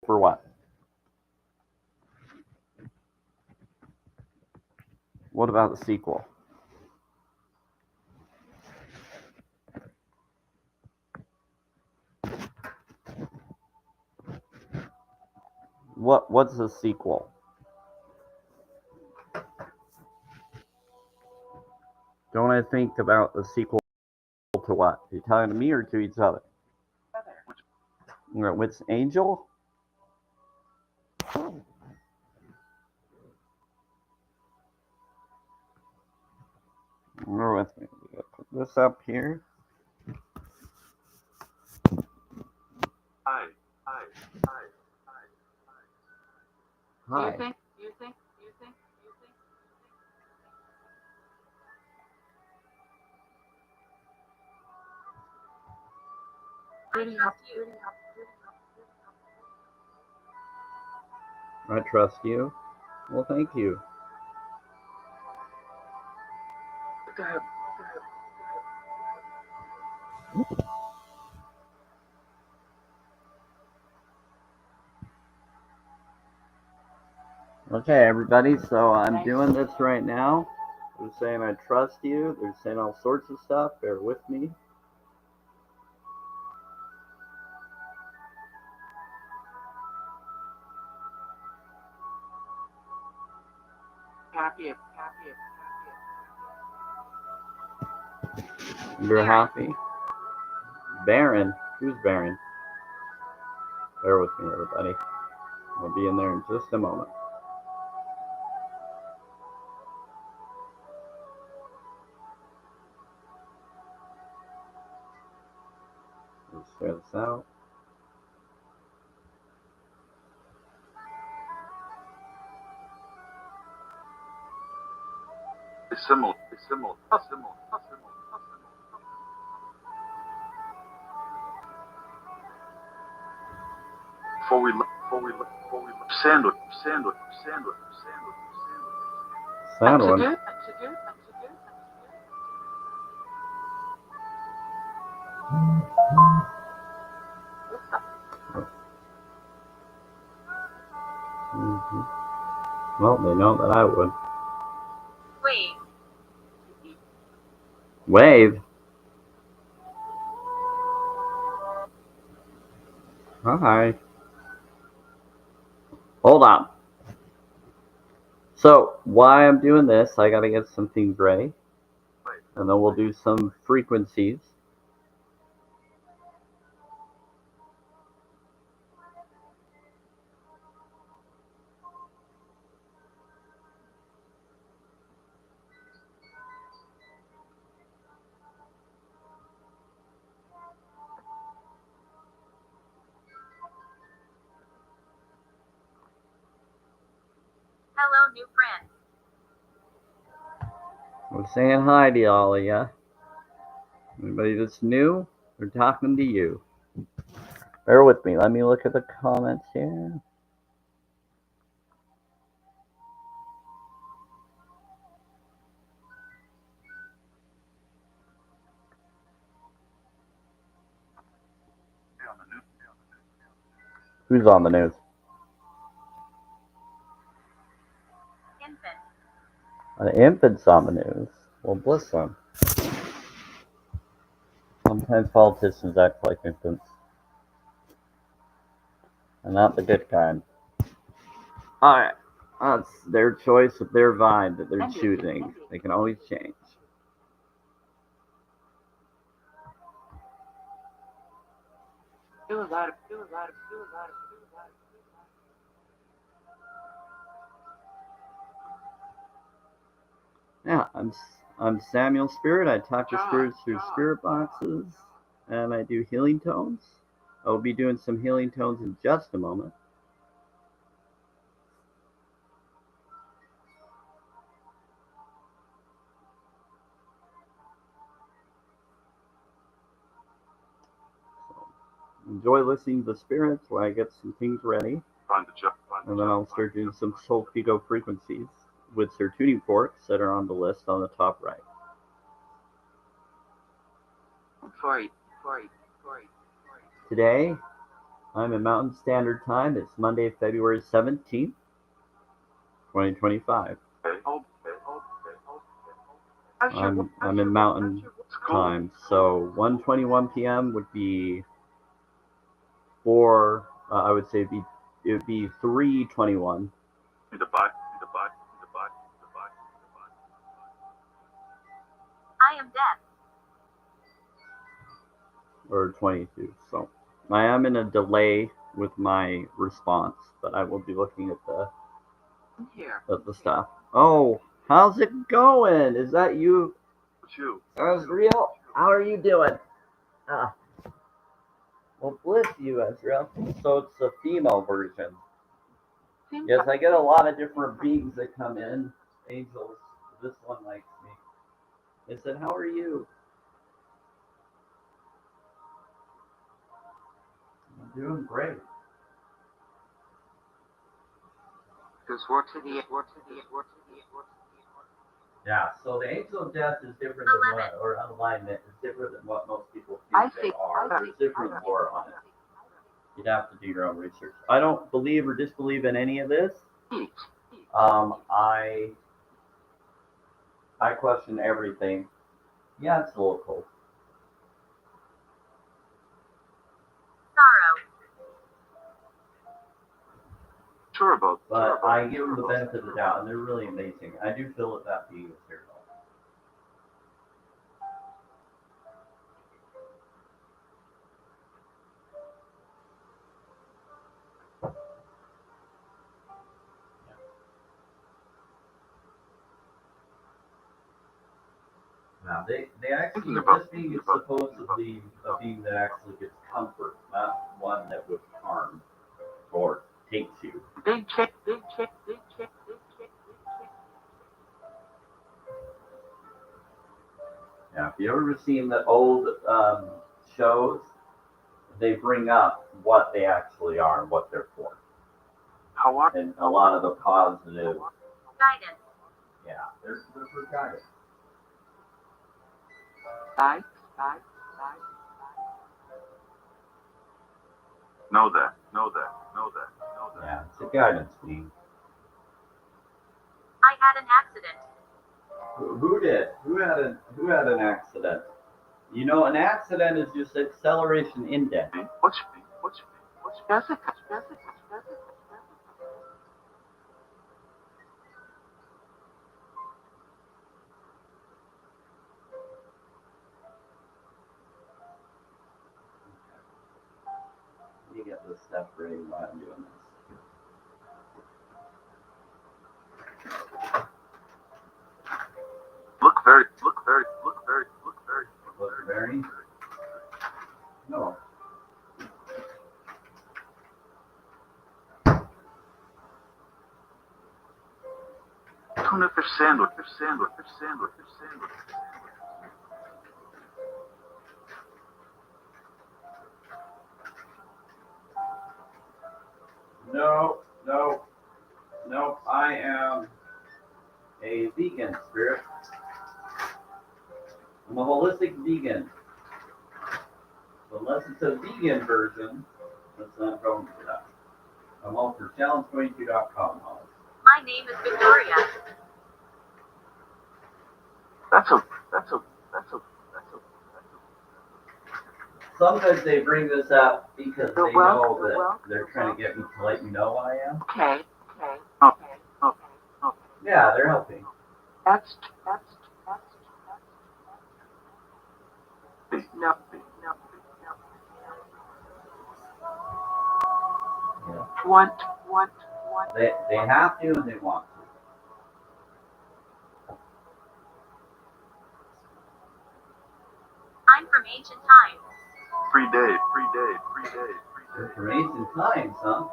for what? What about the sequel? What's the sequel? Don't I think about the sequel to what? Are you talking to me or to each other? Which angel? Bear with me. Put this up here. Hi. Hi. You think? I trust you. Well, thank you. Okay, everybody, so I'm doing this right now. They're saying I trust you. They're saying all sorts of stuff. Bear with me. Happy. You're happy? Baron? Who's Baron? Bear with me, everybody. I'll be in there in just a moment. Let's try this out. Similar. Before we look. Sandwich. Sound one. Well, they know that I would. Wave? Hi. Hold on. So, why I'm doing this, I gotta get some things ready. And then we'll do some frequencies. Hello, new friend. I'm saying hi to all of ya. Anybody that's new, they're talking to you. Bear with me. Let me look at the comments here. Who's on the news? Infant. An infant's on the news. Well, bless them. Sometimes politicians act like infants. And not the good kind. Alright. That's their choice of their vibe that they're choosing. They can always change. Yeah, I'm Samuel Spirit. I talk to spirits through spirit boxes, and I do healing tones. I will be doing some healing tones in just a moment. Enjoy listening to the spirits while I get some things ready. And then I'll start doing some Solfigo frequencies with their tuning forks that are on the list on the top right. Today, I'm in Mountain Standard Time. It's Monday, February 17th, 2025. I'm in Mountain Time, so 1:21 p.m. would be 4. I would say it would be 3:21. I am deaf. Or 22. So I am in a delay with my response, but I will be looking at the stuff. Oh, how's it going? Is that you? Azrael, how are you doing? Well, bless you, Azrael. So it's the female version. Yes, I get a lot of different beings that come in. Angels. This one likes me. They said, how are you? I'm doing great. Yeah, so the angel of death is different than what, or alignment is different than what most people think they are. There's different lore on it. You'd have to do your own research. I don't believe or disbelieve in any of this. I question everything. Yeah, it's a little cold. Sorrow. Sure about But I give them the benefit of the doubt, and they're really amazing. I do feel that being is here. Now, they actually, this being is supposedly a being that actually gets comfort, not one that would harm or takes you. Big check. Yeah, if you ever seen the old shows, they bring up what they actually are and what they're for. How are And a lot of the positive, Guidance. yeah, they're for guidance. Know that. Yeah, it's a guidance being. I had an accident. Who did? Who had an accident? You know, an accident is just acceleration index. What's Jessica? Let me get this stuff ready while I'm doing this. Look very. Look very. No. Tuna fish sandwich. No. I am a vegan, Spirit. I'm a holistic vegan. So unless it's a vegan version, that's not going for that. I'm all for challenge22.com. My name is Victoria. That's a. Sometimes they bring this up because they know that they're trying to get me to let you know what I am. Okay. Yeah, they're helping. That's. No. Yeah. Want. They have to and they want to. I'm from ancient times. Free day. Information times, huh?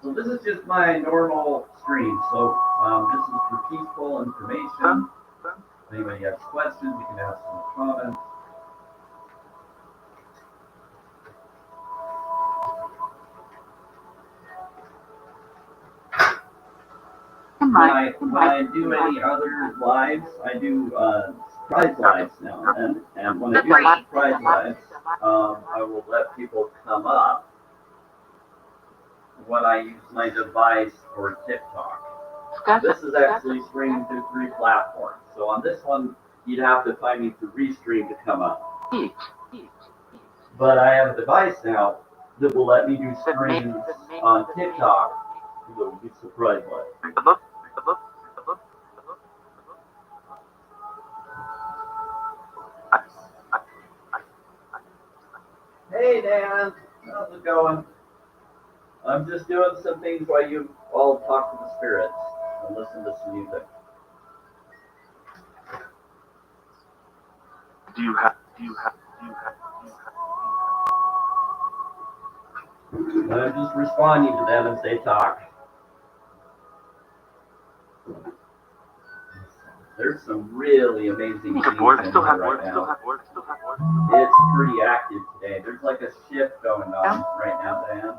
So this is just my normal stream. So this is for peaceful information. If anybody has questions, you can ask in the comments. I do any other lives, I do surprise lives now and then. And when I do surprise lives, I will let people come up when I use my device for TikTok. This is actually streaming through 3 platforms. So on this one, you'd have to find me through Restream to come up. But I have a device now that will let me do streams on TikTok that will be surprise live. Hey Dan, how's it going? I'm just doing some things while you all talk to the spirits and listen to some music. I'm just responding to them as they talk. There's some really amazing things in here right now. It's pretty active today. There's like a shift going on right now, Dan.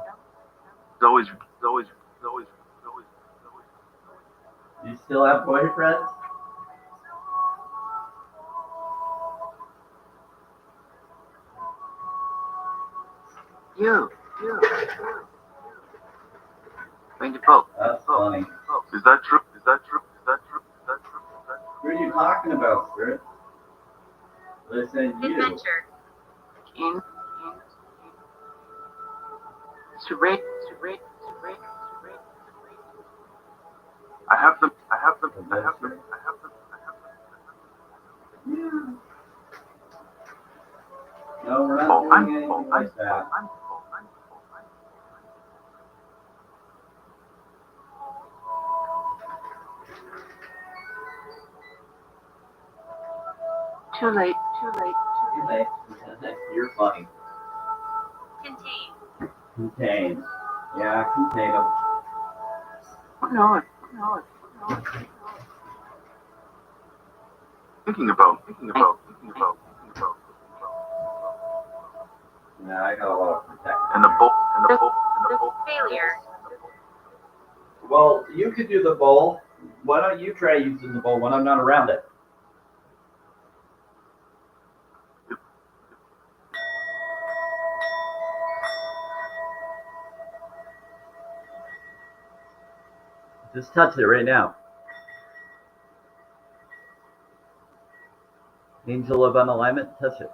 You still have boyfriends? You. That's funny. Is that true? Who are you talking about, Spirit? Listen, you. Adventure. I have them. Yeah. No, we're not doing anything like that. Too late. You're funny. Contain. Yeah, contain them. No. Thinking about. Yeah, I got a lot of protection. And the bowl. Failure. Well, you could do the bowl. Why don't you try using the bowl when I'm not around it? Just touch it right now. Angel of Unalignment, touch it.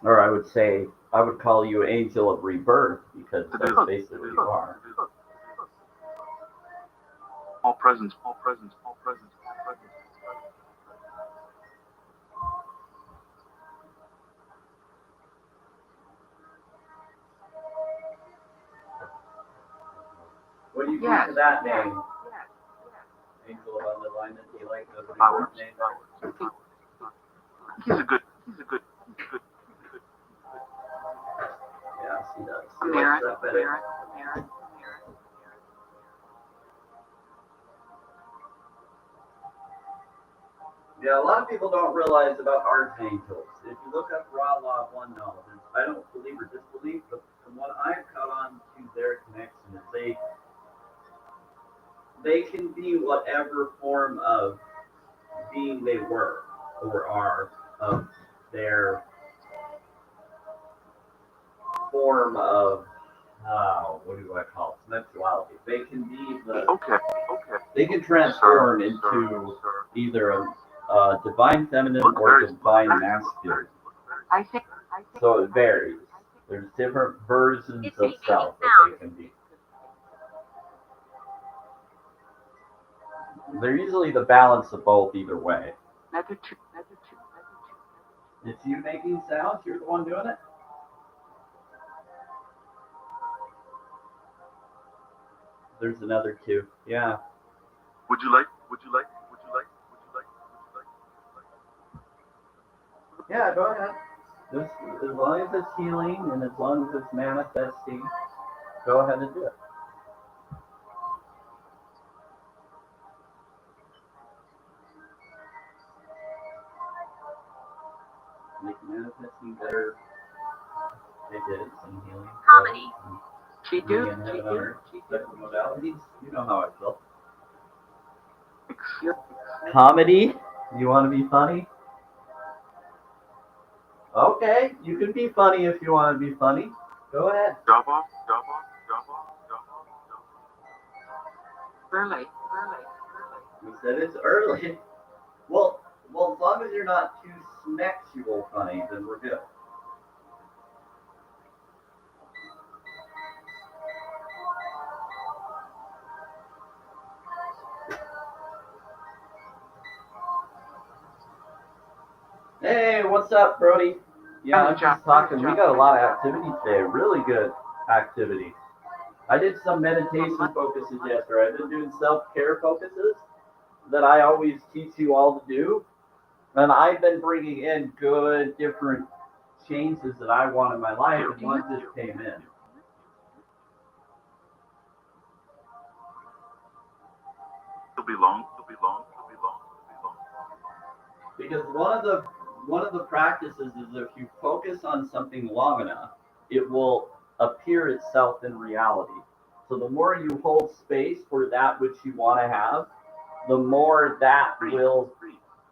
Or I would say, I would call you Angel of Rebirth, because that's basically what you are. All presence. What do you think of that name? Angel of Unalignment, do you like the Rebirth name? He's a good. Yes, he does. He likes that better. Yeah, a lot of people don't realize about archangels. If you look up raw law of one knowledge, I don't believe or disbelieve, but from what I've caught on to their connection is they can be whatever form of being they were or are of their form of what do I call it? Sensuality. They can be Okay. they can transform into either a divine feminine or divine masculine. I think. So it varies. There's different versions of self that they can be. They're usually the balance of both either way. Another two. It's you making sounds? You're the one doing it? There's another 2. Yeah. Would you like? Yeah, go ahead. Just, as long as it's healing and as long as it's manifesting, go ahead and do it. Make manifesting better. They did some healing. Comedy. being in heaven on earth, different modalities. You know how I feel. Comedy? You want to be funny? Okay, you can be funny if you want to be funny. Go ahead. Drop off, drop off, drop off, drop off, drop off. Early. You said it's early. Well, as long as you're not too sexual funny, then we're good. Hey, what's up, Brody? Yeah, I'm just talking. We got a lot of activity today. Really good activity. I did some meditation focuses yesterday. I've been doing self-care focuses that I always teach you all to do. And I've been bringing in good, different changes that I want in my life, and one just came in. It'll be long, it'll be long, it'll be long, it'll be long. Because one of the practices is if you focus on something long enough, it will appear itself in reality. So the more you hold space for that which you want to have, the more that will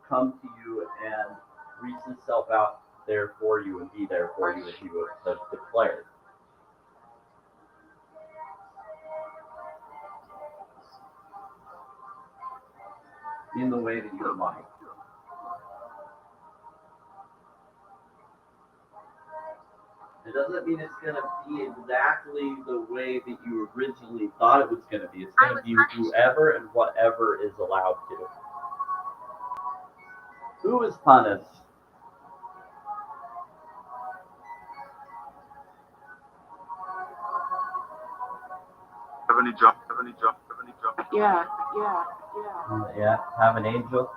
come to you and reach itself out there for you and be there for you as you have declared. In the way that you would like. It doesn't mean it's going to be exactly the way that you originally thought it was going to be. It's going to be whoever and whatever is allowed to. Who is punished? Have any job, have any job, have any job. Yeah. Yeah, have an angel.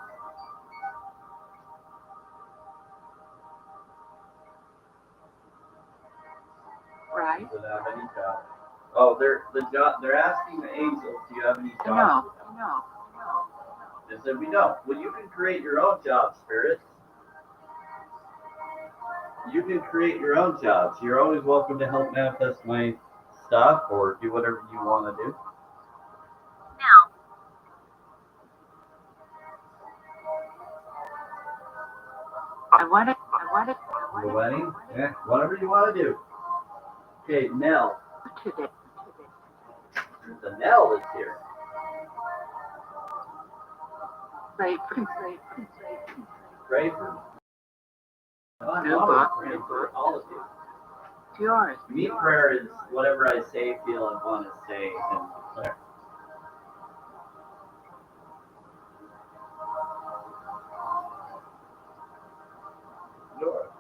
Right. Does it have any job? Oh, they're asking the angels, do you have any jobs? No. They said, we don't. Well, you can create your own job, spirits. You can create your own jobs. You're always welcome to help manifest my stuff or do whatever you want to do. Now. I want it. The wedding? Yeah, whatever you want to do. Okay, Nell. Today. There's a Nell that's here. Pray. Pray for me. I'm always praying for all of you. It's yours. Me, prayer is whatever I say, feel, and want to say and declare. Yours.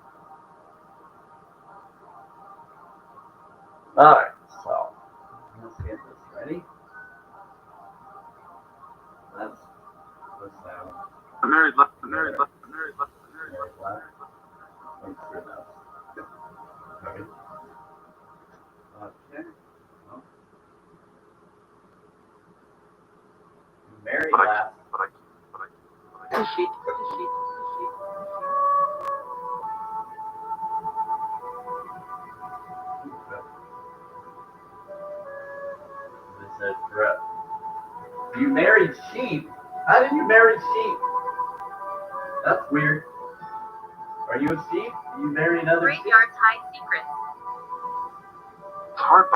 Alright, so let's get this ready. That's down. I'm married left. Let's do that. Okay. Okay. Well. Mary last. Is she? This says correct. You married sheep? How did you marry sheep? That's weird. Are you a sheep? You marry another sheep? Graveyard's high secret. It's hard.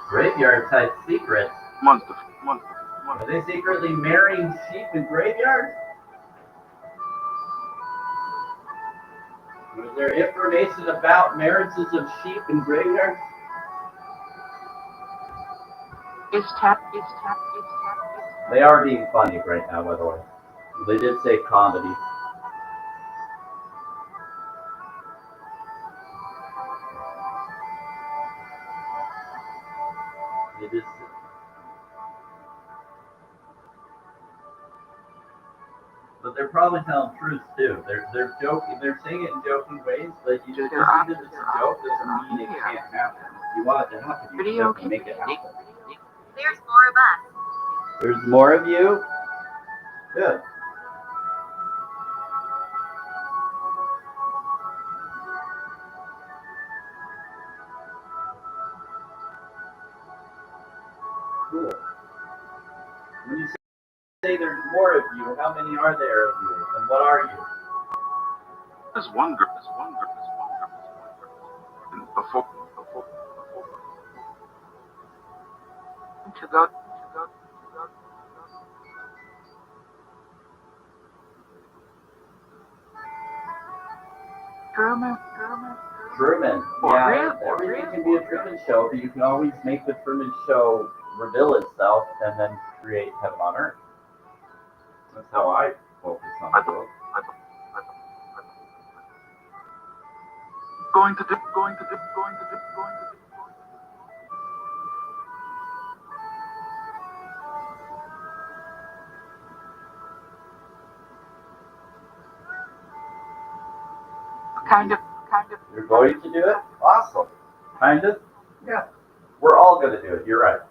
Graveyard type secrets. Month. Are they secretly marrying sheep in graveyards? Was there information about marriages of sheep in graveyards? It's tap. They are being funny right now, by the way. They did say comedy. It is. But they're probably telling truths too. They're joking. They're saying it in joking ways, but you just because it's a joke doesn't mean it can't happen. If you want it to happen, you just have to make it happen. There's more of us. There's more of you? Good. When you say there's more of you, how many are there of you? And what are you? There's one group. And before. To go. Truman. Truman. Yeah, everything can be a Truman show, but you can always make the Truman show reveal itself and then create heaven on earth. That's how I focus on the world. Going to do. Kind of. You're going to do it? Awesome. Kind of? Yeah. We're all going to do it. You're right.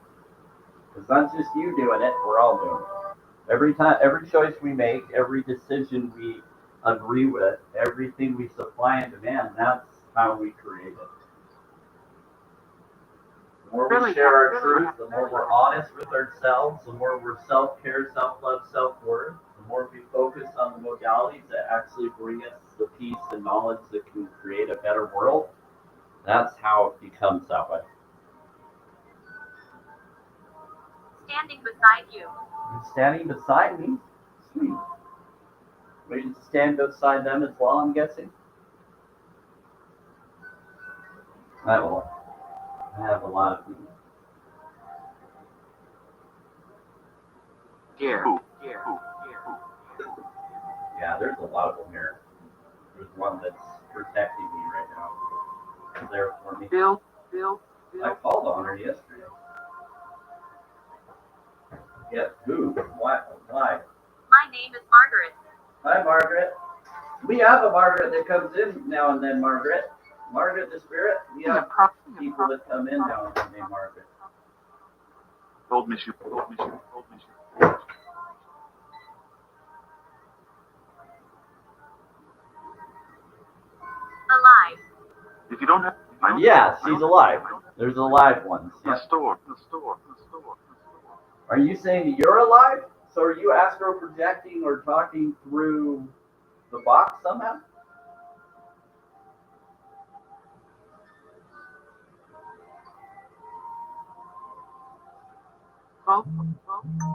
It's not just you doing it. We're all doing it. Every time, every choice we make, every decision we agree with, everything we supply and demand, that's how we create it. The more we share our truth, the more we're honest with ourselves, the more we're self-care, self-love, self-worth, the more we focus on the modalities that actually bring us the peace and knowledge that can create a better world, that's how it becomes that way. Standing beside you. You're standing beside me? Sweet. We can stand beside them as well, I'm guessing? I will. I have a lot of people. Here. Yeah, there's a lot of them here. There's one that's protecting me right now. She's there for me. Bill. I called on her yesterday. Yes, who? Why? My name is Margaret. Hi, Margaret. We have a Margaret that comes in now and then, Margaret. Margaret the Spirit. We have people that come in now and then named Margaret. Told me she. Alive. If you don't have. Yeah, she's alive. There's alive ones. In the store. Are you saying that you're alive? So are you astro projecting or talking through the box somehow?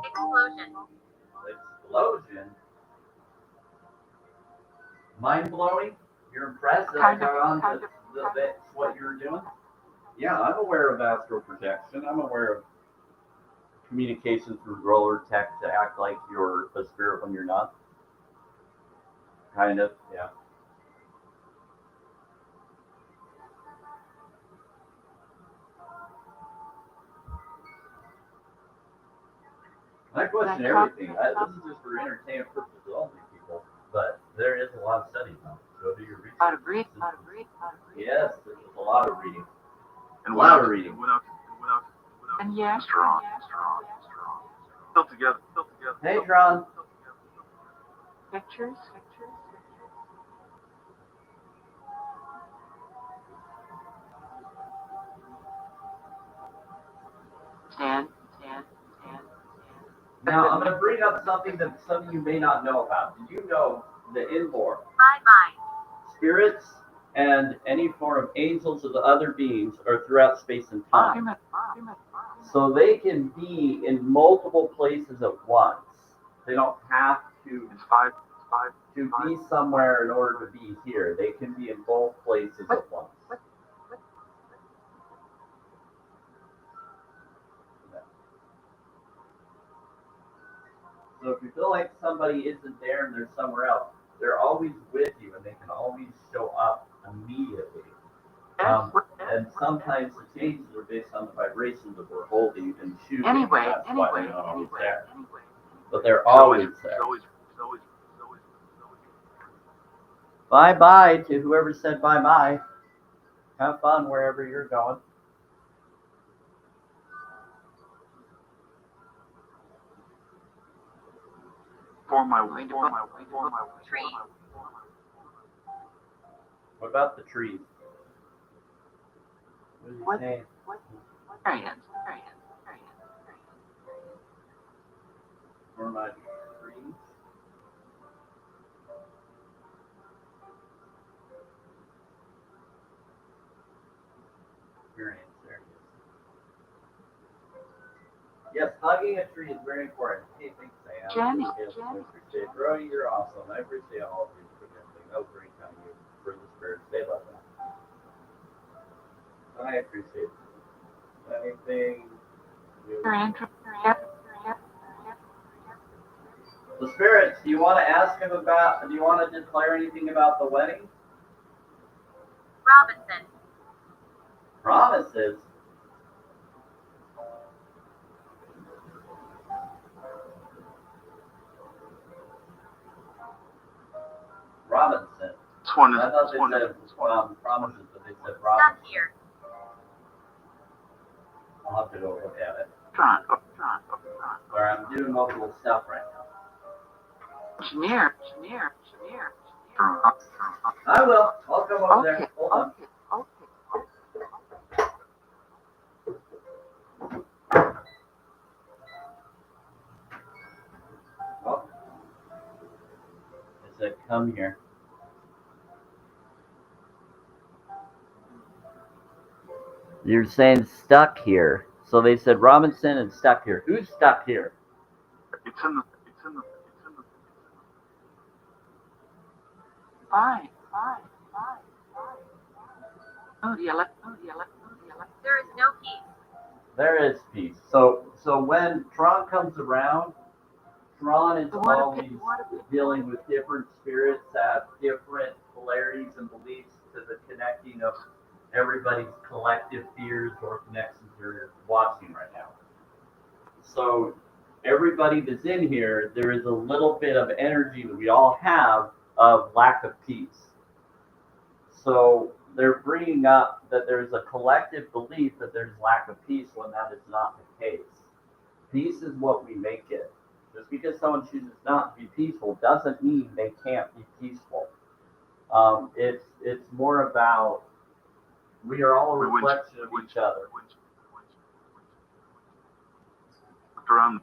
Explosion. Explosion? Mind blowing? You're impressed that I got on to that's what you're doing? Yeah, I'm aware of astral projection. I'm aware of communication through roller tech to act like you're a spirit when you're not. Kind of, yeah. I question everything. This is just for entertainment purposes only, people. But there is a lot of studies on it. Go do your research. How to breathe. Yes, there's a lot of reading. And a lot of reading. Went out. And yeah. Strong. Still together. Hey, Tron. Pictures. Stand. Now, I'm going to bring up something that some of you may not know about. Did you know the inborn Bye-bye. spirits and any form of angels or the other beings are throughout space and time? So they can be in multiple places at once. They don't have to be somewhere in order to be here. They can be in both places at once. So if you feel like somebody isn't there and they're somewhere else, they're always with you and they can always show up immediately. And sometimes the changes are based on the vibrations that we're holding and choosing. That's why they're not always there. But they're always there. Bye-bye to whoever said bye-bye. Have fun wherever you're going. For my Tree. What about the trees? What are you saying? for my trees. Experience, there it is. Yes, hugging a tree is very important. Hey, thanks, Sam. Jenny, Yes, I Jenny. appreciate it. Brody, you're awesome. I appreciate all of you for listening. That was very kind of you for the spirit. They love that. I appreciate it. Anything you... The spirits, do you want to ask him about, do you want to declare anything about the wedding? Robinson. Promises? Robinson. This one is, I thought they said promises, but they said Robinson. Stuck here. I'll have to go look at it. John. Where I'm doing multiple stuff right now. Engineer. I will. I'll come over there. Hold on. Oh. It said come here. You're saying stuck here. So they said Robinson and stuck here. Who's stuck here? It's in the. Fine. Oh, yellow. There is no peace. There is peace. So when Tron comes around, Tron is always dealing with different spirits that have different polarities and beliefs to the connecting of everybody's collective fears or connections you're watching right now. So everybody that's in here, there is a little bit of energy that we all have of lack of peace. So they're bringing up that there's a collective belief that there's lack of peace when that is not the case. Peace is what we make it. Just because someone chooses not to be peaceful doesn't mean they can't be peaceful. It's more about we are all a reflection of each other. Around.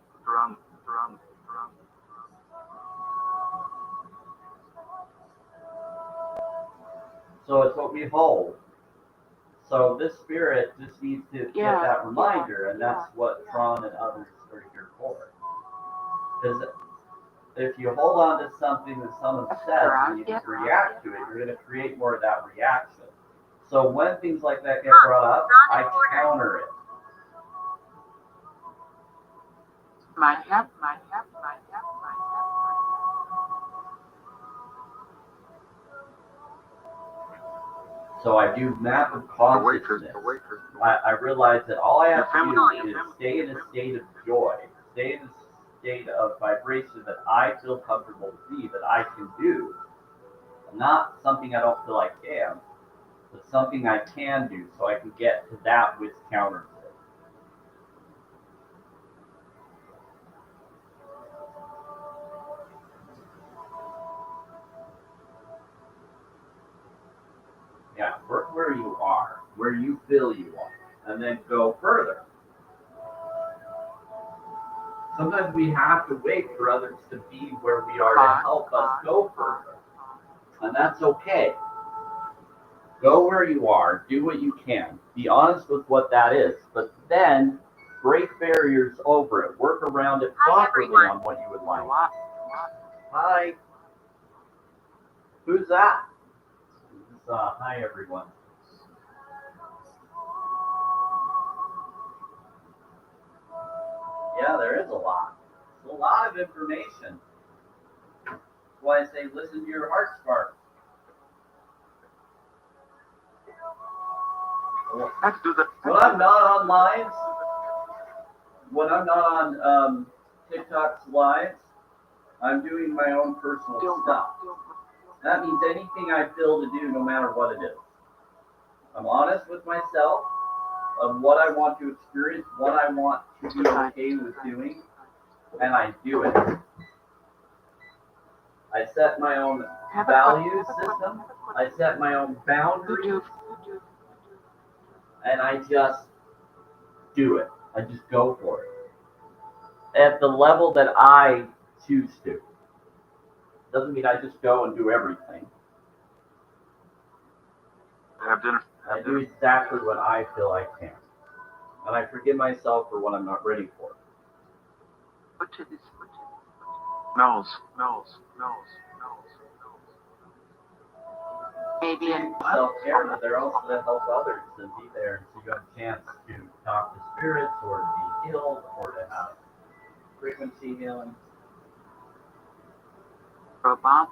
So it's what we hold. So this spirit just needs to get that reminder, and that's what Tron and others are here for. Because if you hold on to something that someone says and you just react to it, you're going to create more of that reaction. So when things like that get brought up, I counter it. My help. So I do map of consciousness. I realize that all I have to do is stay in a state of joy, stay in a state of vibration that I feel comfortable to be, that I can do. Not something I don't feel I can, but something I can do so I can get to that which counters it. Yeah, work where you are, where you feel you are, and then go further. Sometimes we have to wait for others to be where we are to help us go further. And that's okay. Go where you are, do what you can, be honest with what that is, but then break barriers over it, work around it properly on what you would like. Hi. Who's that? Hi, everyone. Yeah, there is a lot. It's a lot of information. That's why I say listen to your heart spark. Let's do that. When I'm not on lives, when I'm not on TikTok's lives, I'm doing my own personal stuff. That means anything I feel to do, no matter what it is. I'm honest with myself of what I want to experience, what I want to be okay with doing, and I do it. I set my own value system. I set my own boundaries. And I just do it. I just go for it. at the level that I choose to. Doesn't mean I just go and do everything. Have dinner. I do exactly what I feel I can. And I forgive myself for what I'm not ready for. What to this? Knows. Maybe in Self-care, but they're also to help others and be there so you have a chance to talk to spirits or to be healed or to have frequency healing. Robot.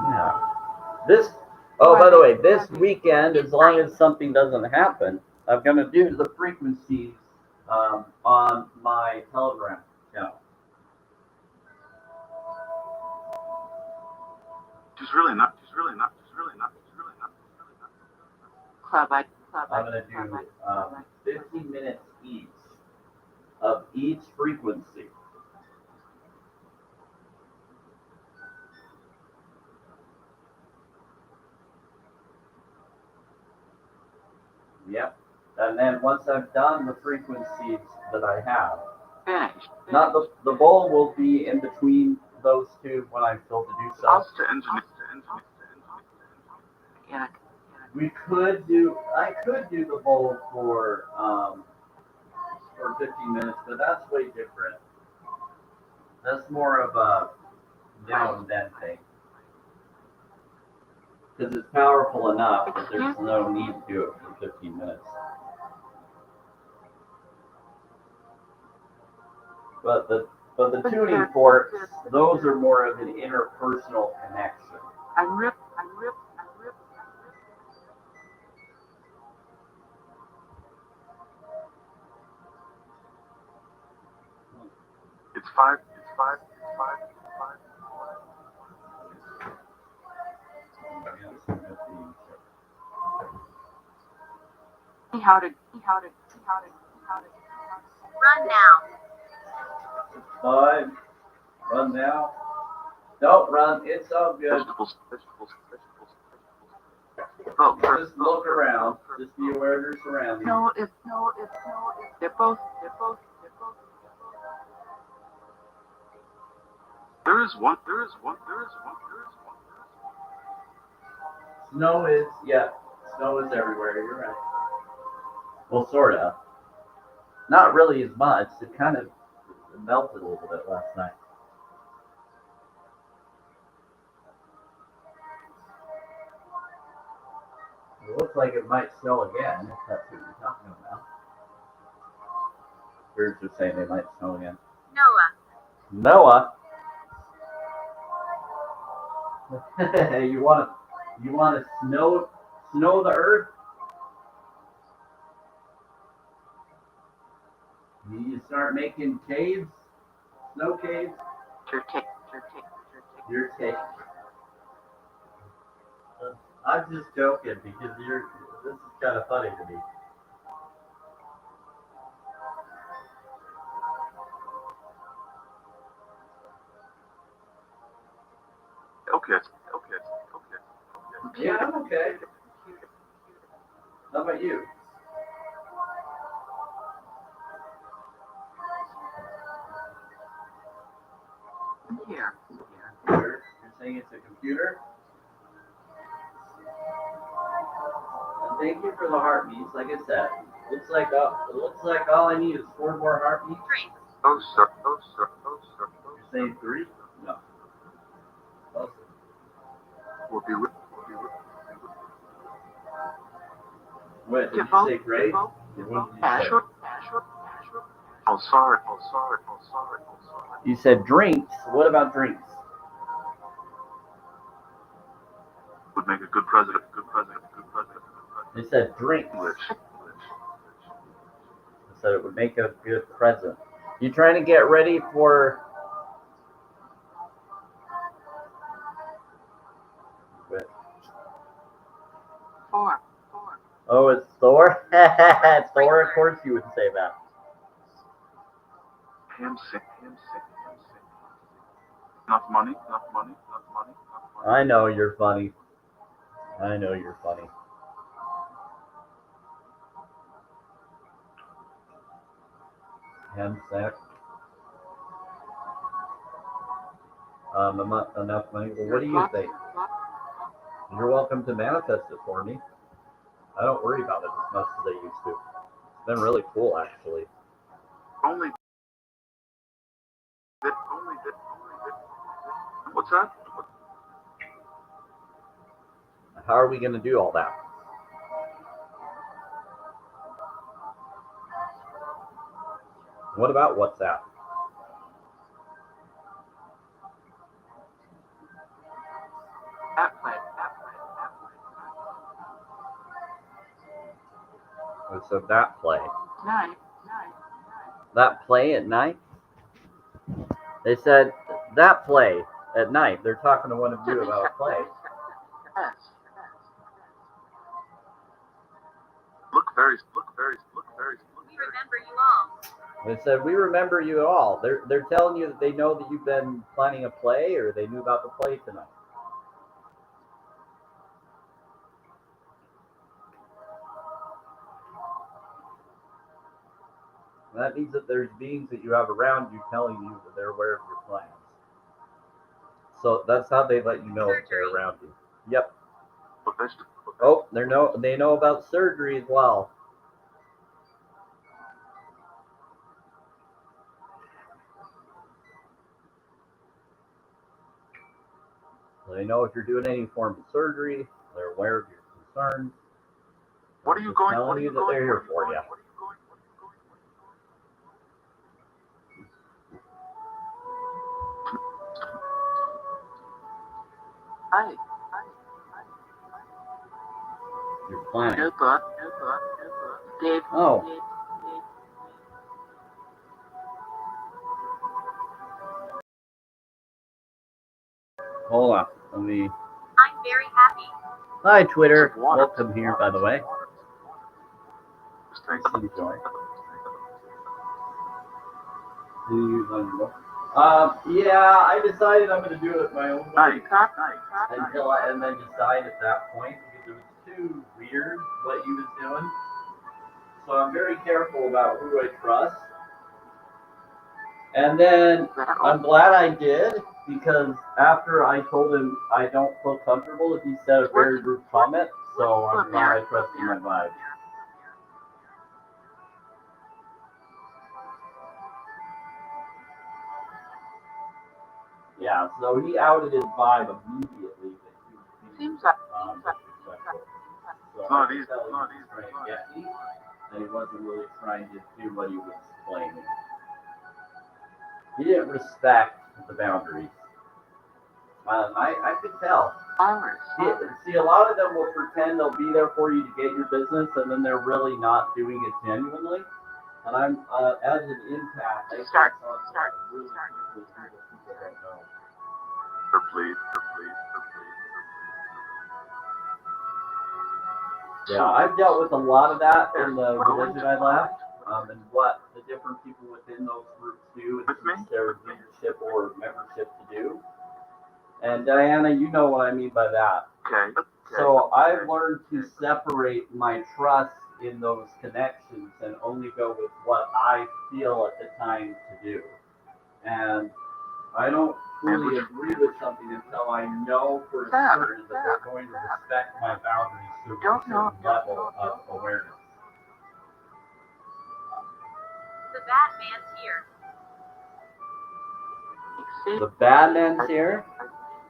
Yeah. By the way, this weekend, as long as something doesn't happen, I'm going to do the frequencies on my Telegram channel. She's really not. Club. I'm going to do 15 minutes each of each frequency. Yep. And then once I've done the frequencies that I have, Finished. not the bowl will be in between those two when I feel to do so. To engineer. Yeah. I could do the bowl for 15 minutes, but that's way different. That's more of a now and then thing. Because it's powerful enough that there's no need to do it for 15 minutes. But the tuning forks, those are more of an interpersonal connection. I rip. It's five. How to. Run now. 5. Run now. Don't run. It's all good. Vegetables. Just look around. Just be aware of your surroundings. No, it's they're both. There is one. Snow is everywhere. You're right. Well, sort of. Not really as much. It kind of melted a little bit last night. It looks like it might snow again, if that's what you're talking about. Birds are saying they might snow again. Noah? you want to snow the earth? You start making caves? Snow caves? Your take. I'm just joking because this is kind of funny to me. Okay. Yeah, I'm okay. How about you? Here. You're saying it's a computer? And thank you for the heartbeats. Like I said, it looks like all I need is 4 more heartbeats. 3. Oh, sir. You're saying 3? No. Closer. We'll be with. What, did you say great? What did you say? Oh, sorry. You said drinks. What about drinks? Would make a good president. They said drinks. English. They said it would make a good present. You trying to get ready for... Four. Oh, it's Thor? Thor, of course you would say that. Ham sick. Enough money. I know you're funny. Handsack. Enough money. Well, what do you think? You're welcome to manifest it for me. I don't worry about it as much as I used to. It's been really cool, actually. Only did. What's that? How are we going to do all that? What about WhatsApp? So that play. That play at night? They said that play at night. They're talking to one of you about a play. Look very. We remember you all. They said we remember you all. They're telling you that they know that you've been planning a play, or they knew about the play tonight. And that means that there's beings that you have around you telling you that they're aware of your plans. So that's how they let you know that they're around you. Yep. Oh, they know about surgery as well. So they know if you're doing any form of surgery. They're aware of your concerns. What are you going? Telling you that they're here for you. Hi. You're planning. Dave. Oh. Hold on. Let me. I'm very happy. Hi, Twitter. Welcome here, by the way. Enjoy. Yeah, I decided I'm going to do it my own way and then decide at that point because it was too weird what he was doing. So I'm very careful about who I trust. And then I'm glad I did because after I told him I don't feel comfortable if he said a very rude comment, so I'm glad I trusted my vibe. Yeah, so he outed his vibe immediately. Seems like disrespectful. So I could tell he was trying to get me, and he wasn't really trying to do what he was claiming. He didn't respect the boundaries. I could tell. See, a lot of them will pretend they'll be there for you to get your business, and then they're really not doing it genuinely. And I'm, as an empath, I start really quickly people don't know. Please. Yeah, I've dealt with a lot of that in the religion I left, and what the different people within those groups do and teach their leadership or membership to do. And Diana, you know what I mean by that. Okay. So I've learned to separate my trust in those connections and only go with what I feel at the time to do. And I don't fully agree with something until I know for certain that they're going to respect my boundaries to a certain level of awareness. the bad man's here. The bad man's here?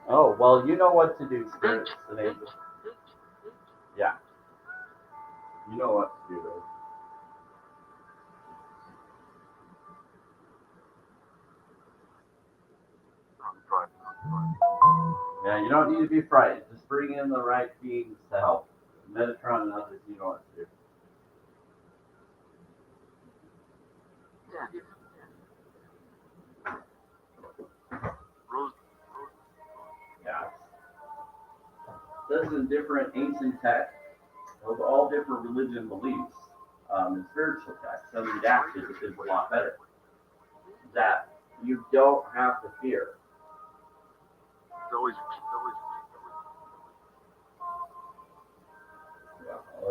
Oh, well, you know what to do, spirits and angels. Yeah. You know what to do, though. Yeah, you don't need to be frightened. Just bring in the right beings to help. Metatron and others, you know what to do. Yeah. This is different ancient texts of all different religion beliefs and spiritual texts. So redacted is a lot better. That you don't have to fear. All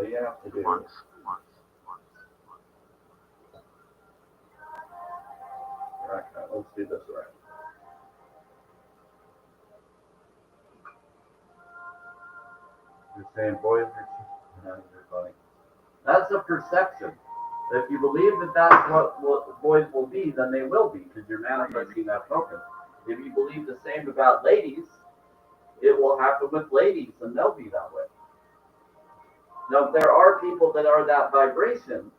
you have to do let's do this right. You're saying boys are cheap. You're funny. That's a perception. If you believe that that's what boys will be, then they will be, because you're manifesting that focus. If you believe the same about ladies, it will happen with ladies, and they'll be that way. Now, there are people that are that vibration.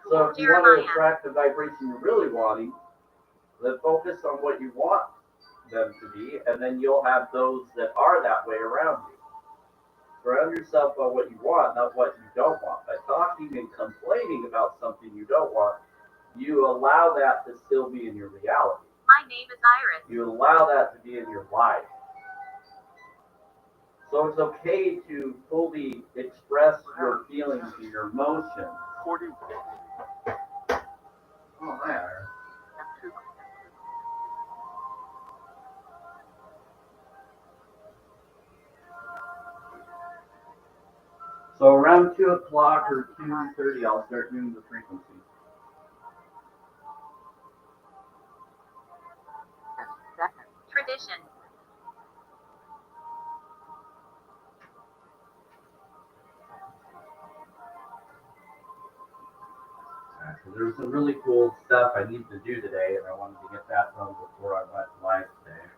So if you want to attract the vibration you're really wanting, then focus on what you want them to be, and then you'll have those that are that way around you. Surround yourself by what you want, not what you don't want. By talking and complaining about something you don't want, you allow that to still be in your reality. My name is Iris. You allow that to be in your life. So it's okay to fully express your feelings and your emotions. 40. Oh, there. So around 2 o'clock or 2:30, I'll start doing the frequency. Tradition. So there's some really cool stuff I need to do today, and I wanted to get that done before I went live today.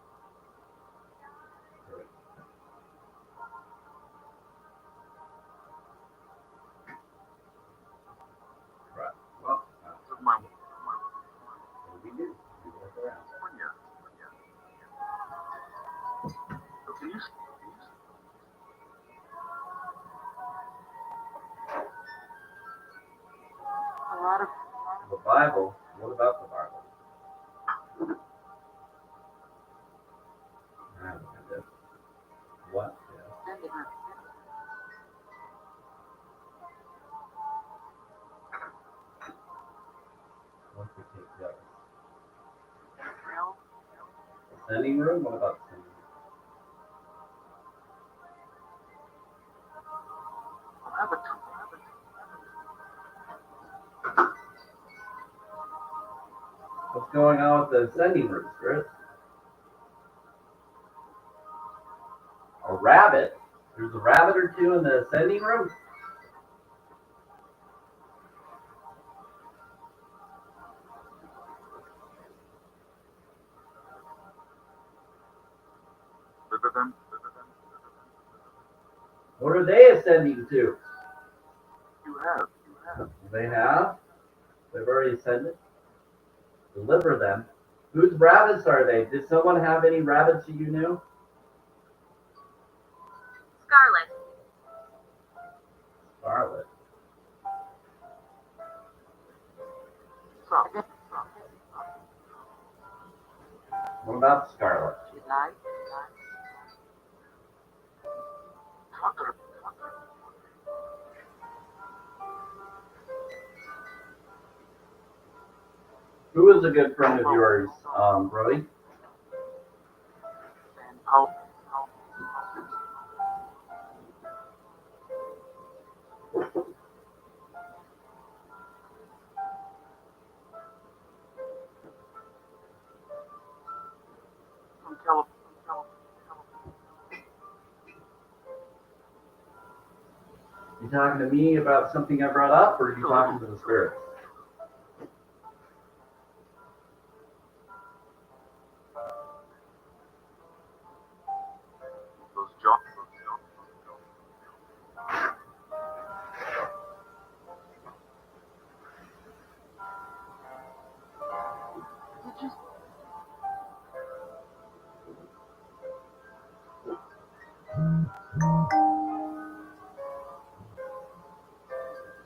Right. Well, we do. We work around that. A lot of The Bible. What about the Bible? What? Yeah. Once we take that. Sending room? What about sending room? What's going on with the sending room, Chris? A rabbit? There's a rabbit or two in the sending room? What are they ascending to? You have. They have? They've already ascended? Deliver them. Whose rabbits are they? Did someone have any rabbits that you knew? Scarlet. Scarlet. What about Scarlet? Who is a good friend of yours, Brody? You talking to me about something I brought up, or are you talking to the spirits?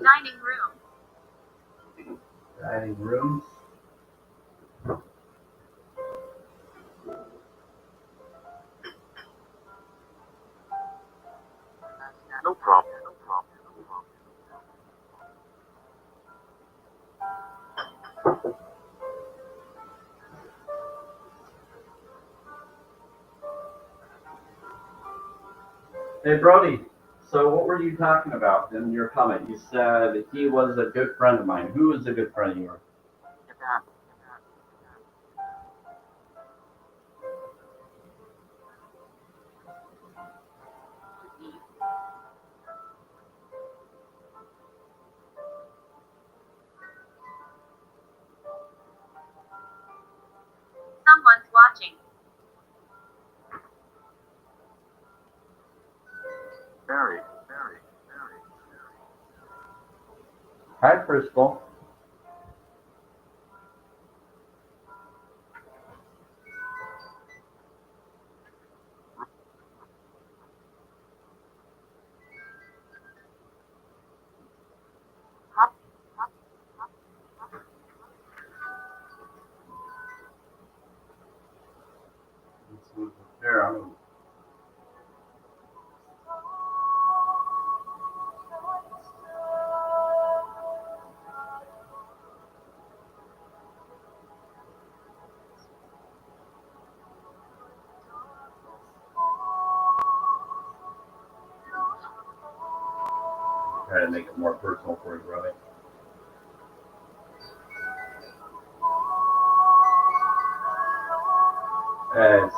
Dining room. Dining rooms. No problem. Hey, Brody. So what were you talking about in your comment? You said he was a good friend of mine. Who is a good friend of yours? Someone's watching. Mary. Hi, Crystal. Here, try to make it more personal for you, Robbie. Yes.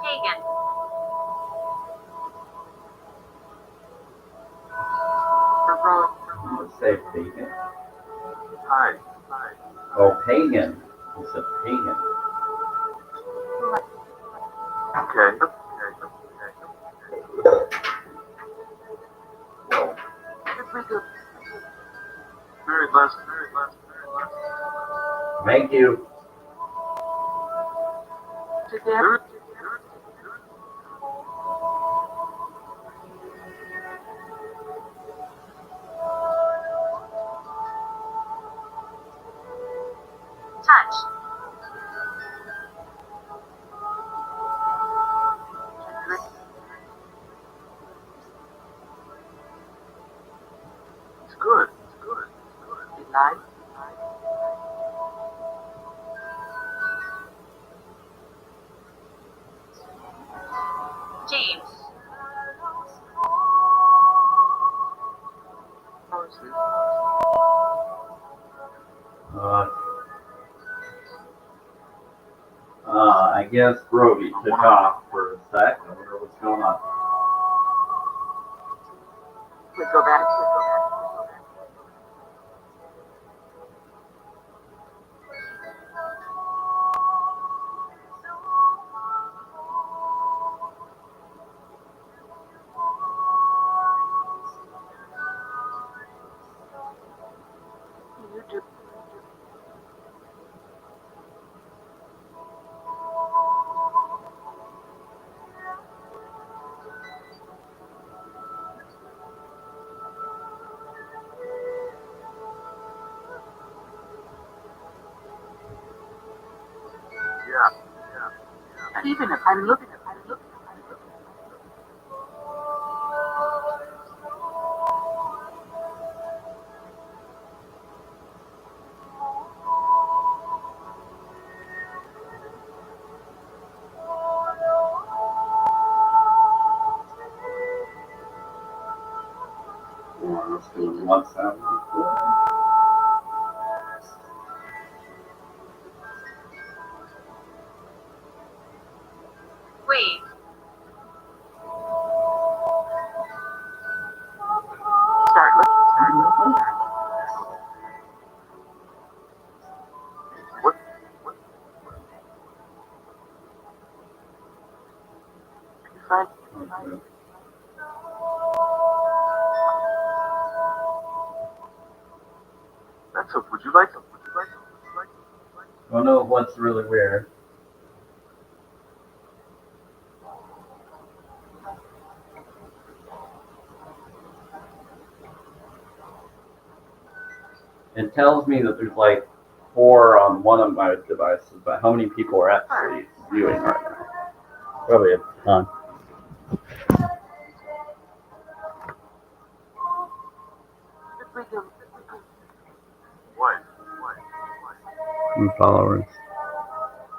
Pagan. You say pagan. Hi. Oh, pagan. You said pagan. Okay. Whoa. Mary Les. Thank you. Together. Touch. It's good. Live. James. I guess Roby took off for a sec. I wonder what's going on. We go back. You do. Yeah. Even if I'm looking. What's that? Wait. Start looking. What? Fine. Okay. That's a. Would you like? I don't know what's really weird. It tells me that there's like 4 on one of my devices, but how many people are actually viewing right now? Probably a ton. What? And followers.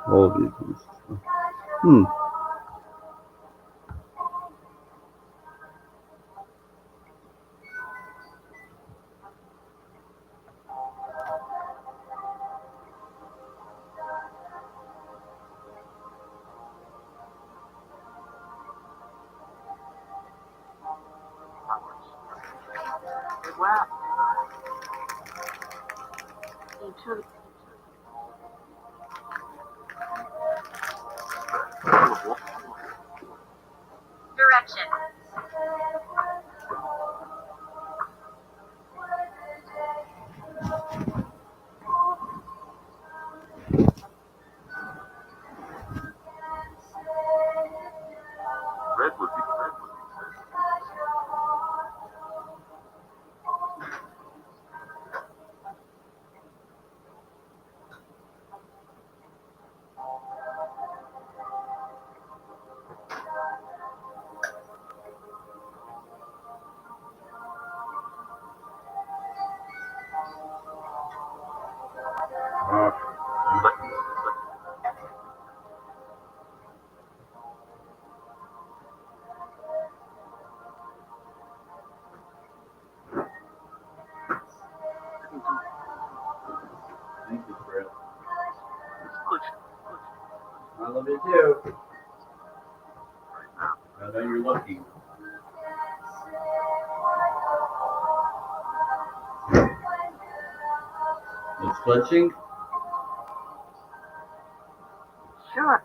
All of these. well. Into direction. Red would be Thank you, Spirit. push I love you too. right now. I know you're looking. It's glitching. Sure.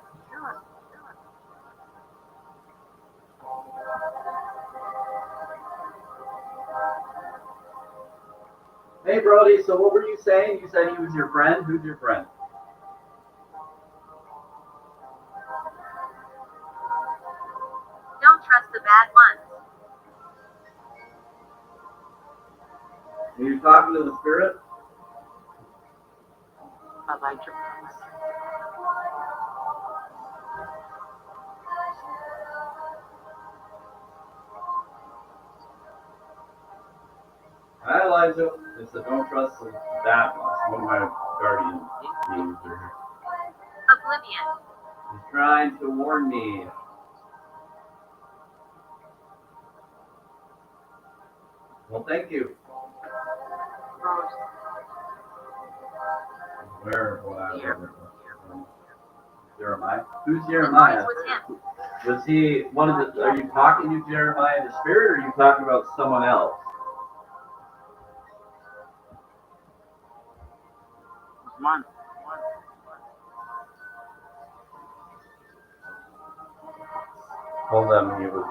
Hey, Brody. So what were you saying? You said he was your friend. Who's your friend? Don't trust the bad ones. Are you talking to the spirit? Elijah. Hi, Elijah. It's a don't trust the bad ones. One of my guardian beings are here. Oblivion. He's trying to warn me. Well, thank you. Rose. Where? Here. Jeremiah. Who's The Jeremiah? noise was him. Was he one of the? Are you talking to Jeremiah the spirit, or are you talking about someone else? It's mine. Told them he was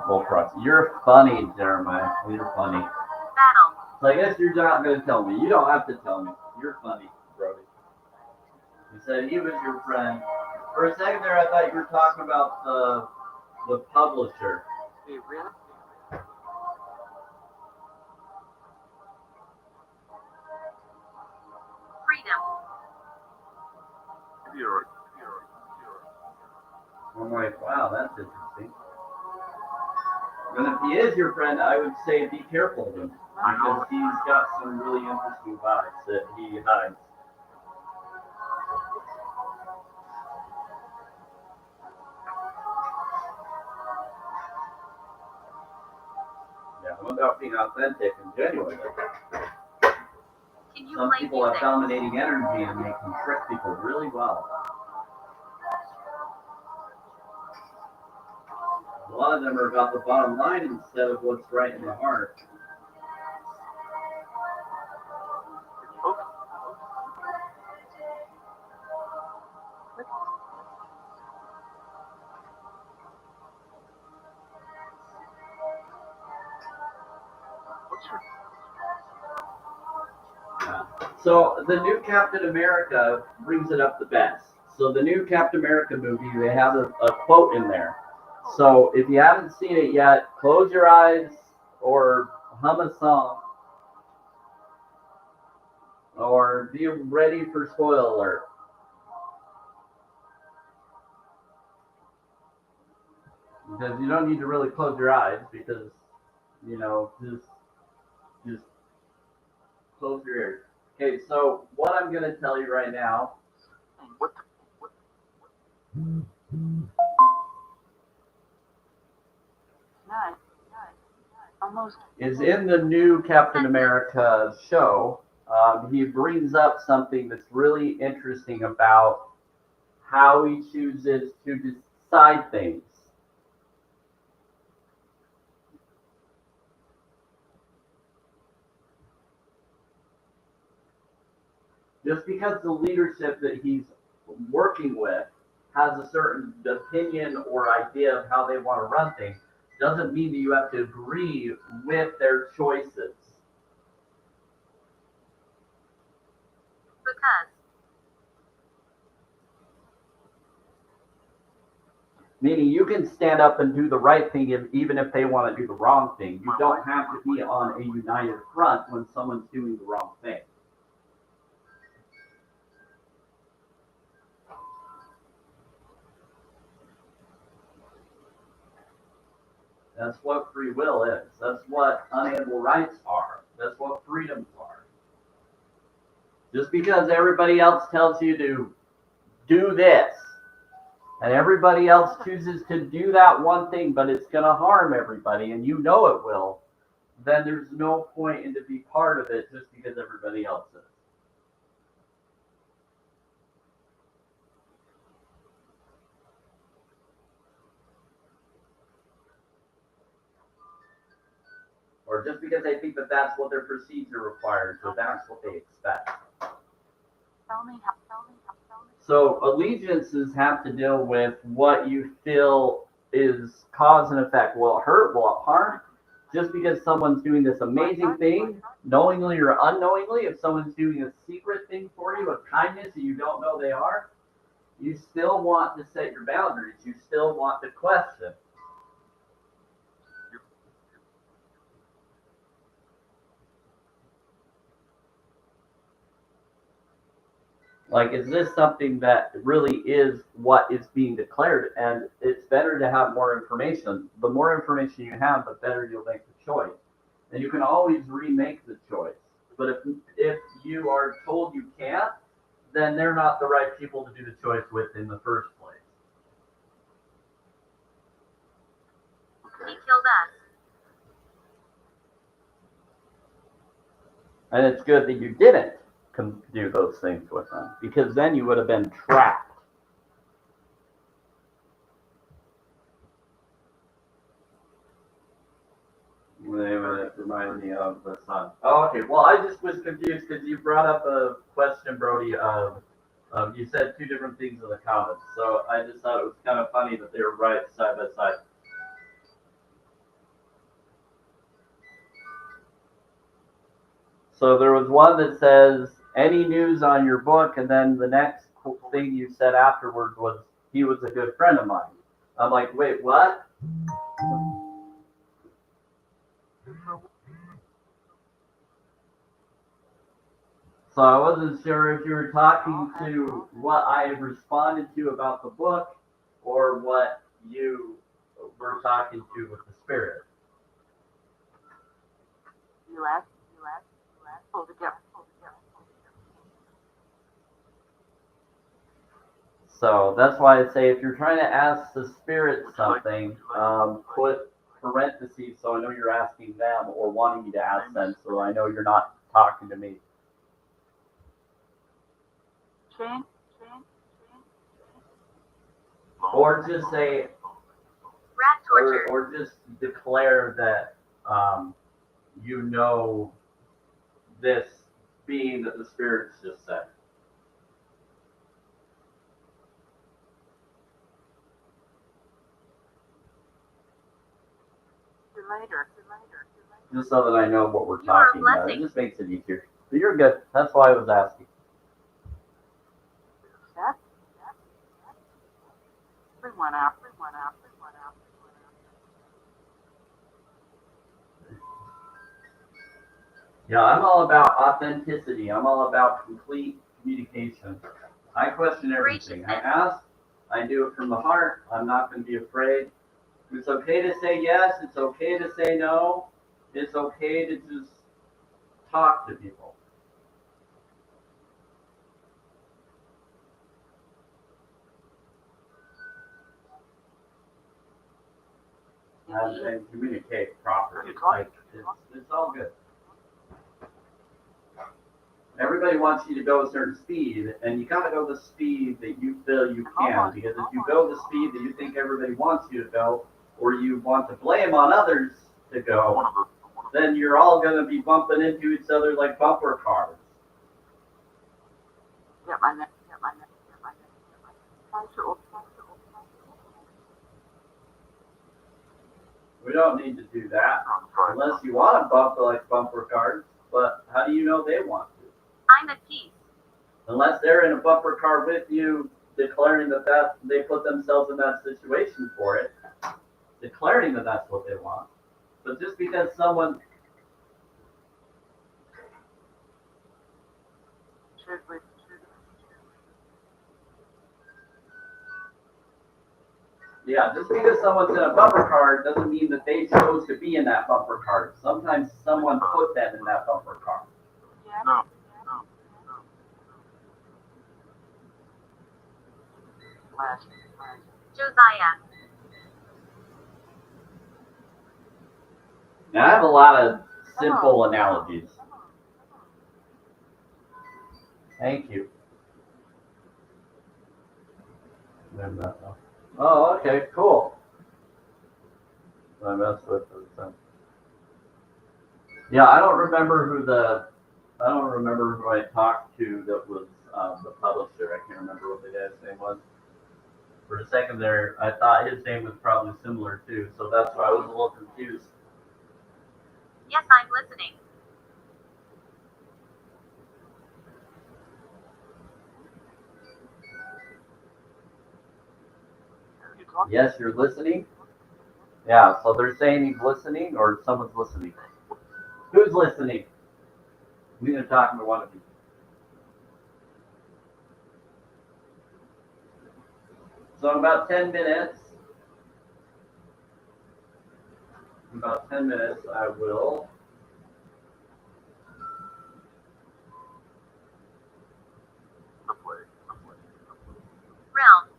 full cross. You're funny, Jeremiah. You're funny. Battle. So I guess you're not going to tell me. You don't have to tell me. You're funny, Brody. You said he was your friend. For a second there, I thought you were talking about the publisher. You really? Freedom. You're right. I'm like, wow, that's interesting. And if he is your friend, I would say be careful of him. Because he's got some really interesting vibes that he hides. Yeah, I'm about being authentic and genuine. Can you Some play people have music? dominating energy and they can trick people really well. A lot of them are about the bottom line instead of what's right in the heart. Oh, what's your So the new Captain America brings it up the best. So the new Captain America movie, they have a quote in there. So if you haven't seen it yet, close your eyes or hum a song. Or be ready for spoiler alert. Because you don't need to really close your eyes because, just close your ears. Okay, so what I'm going to tell you right now what? None. Almost. is in the new Captain America show. He brings up something that's really interesting about how he chooses to decide things. Just because the leadership that he's working with has a certain opinion or idea of how they want to run things, doesn't mean that you have to agree with their choices. Because. Meaning you can stand up and do the right thing even if they want to do the wrong thing. You don't have to be on a united front when someone's doing the wrong thing. That's what free will is. That's what unalienable rights are. That's what freedoms are. Just because everybody else tells you to do this, and everybody else chooses to do that one thing, but it's going to harm everybody, and you know it will, then there's no point in to be part of it just because everybody else is. Or just because they think that that's what their procedure requires, or that's what they expect. So allegiances have to deal with what you feel is cause and effect. Will it hurt? Will it harm? Just because someone's doing this amazing thing, knowingly or unknowingly, if someone's doing a secret thing for you, a kindness that you don't know they are, you still want to set your boundaries. You still want to question. Like, is this something that really is what is being declared? And it's better to have more information. The more information you have, the better you'll make the choice. And you can always remake the choice. But if you are told you can't, then they're not the right people to do the choice with in the first place. He killed us. And it's good that you didn't do those things with them, because then you would have been trapped. It reminded me of the sun. Oh, okay. Well, I just was confused because you brought up a question, Brody, of you said two different things in the comments. So I just thought it was kind of funny that they were right side by side. So there was one that says, any news on your book? And then the next thing you said afterwards was, he was a good friend of mine. I'm like, wait, what? So I wasn't sure if you were talking to what I responded to about the book or what you were talking to with the spirit. U.S. Hold together. So that's why I say if you're trying to ask the spirit something, put parentheses so I know you're asking them or wanting me to ask them so I know you're not talking to me. Chain. Or just say, Rat torture. or just declare that you know this being that the spirits just said. Later. Just so that I know what we're talking about. It just makes it easier. But you're good. That's why I was asking. Yes. We went out. Yeah, I'm all about authenticity. I'm all about complete communication. I question everything. I ask. I do it from the heart. I'm not going to be afraid. It's okay to say yes. It's okay to say no. It's okay to just talk to people. And communicate properly. Like, it's all good. Everybody wants you to go a certain speed, and you gotta go the speed that you feel you can. Because if you go the speed that you think everybody wants you to go, or you want to blame on others to go, then you're all gonna be bumping into each other like bumper cars. Get my neck. Get my neck. Get my neck. Get my neck. Try to open. We don't need to do that unless you want to bump like bumper cars. But how do you know they want to? I'm at peace. Unless they're in a bumper car with you, declaring that they put themselves in that situation for it, declaring that that's what they want. But just because someone, yeah, just because someone's in a bumper car doesn't mean that they chose to be in that bumper car. Sometimes someone put them in that bumper car. No. Josiah. Now I have a lot of simple analogies. Thank you. Oh, okay, cool. I messed with this. Yeah, I don't remember who I talked to that was the publisher. I can't remember what the guy's name was. For a second there, I thought his name was probably similar too, so that's why I was a little confused. Yes, I'm listening. Yes, you're listening? Yeah, so they're saying he's listening or someone's listening. Who's listening? I'm going to talk to one of you. So in about 10 minutes, I will Realm.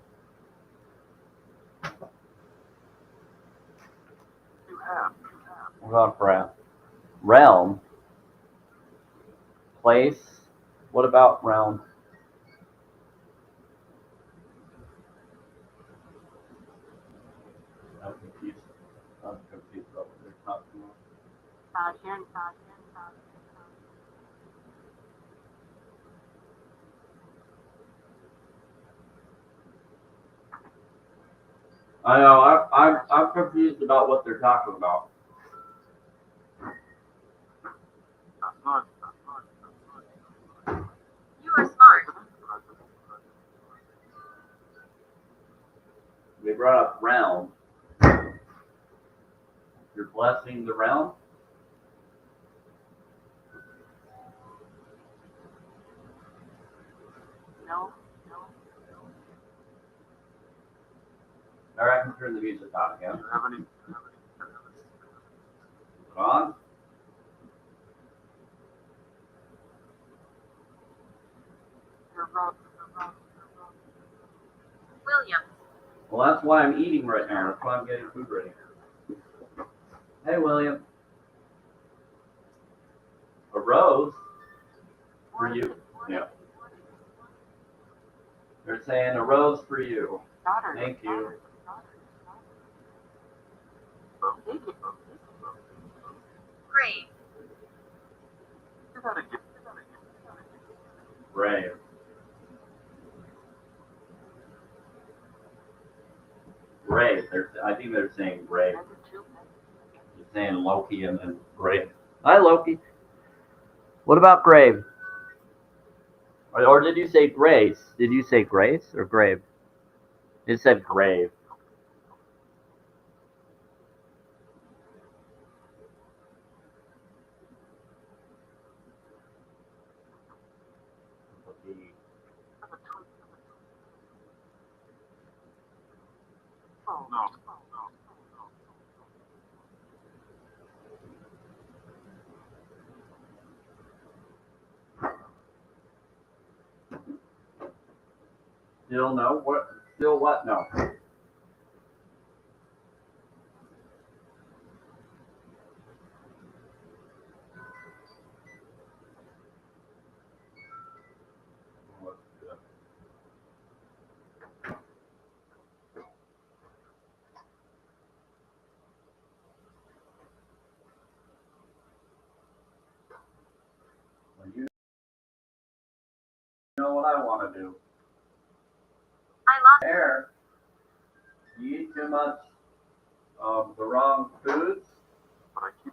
we're going for realm, place. What about realm? I'm confused. I'm confused about what they're talking about. I know. I'm confused about what they're talking about. You are smart. We brought up realm. You're blessing the realm. No. All right, I can turn the music on again. On. William. Well, that's why I'm eating right now. That's why I'm getting food ready. Hey, William. A rose for you. Yeah. They're saying a rose for you. Thank you. Grave. Brave. Brave. I think they're saying brave. They're saying Loki and then brave. Hi, Loki. What about grave? Or did you say grace? Did you say grace or grave? It said grave. No. Still no? What? Still what? No. You know what I want do. I lost Hair. You eat too much of the wrong foods. But I keep.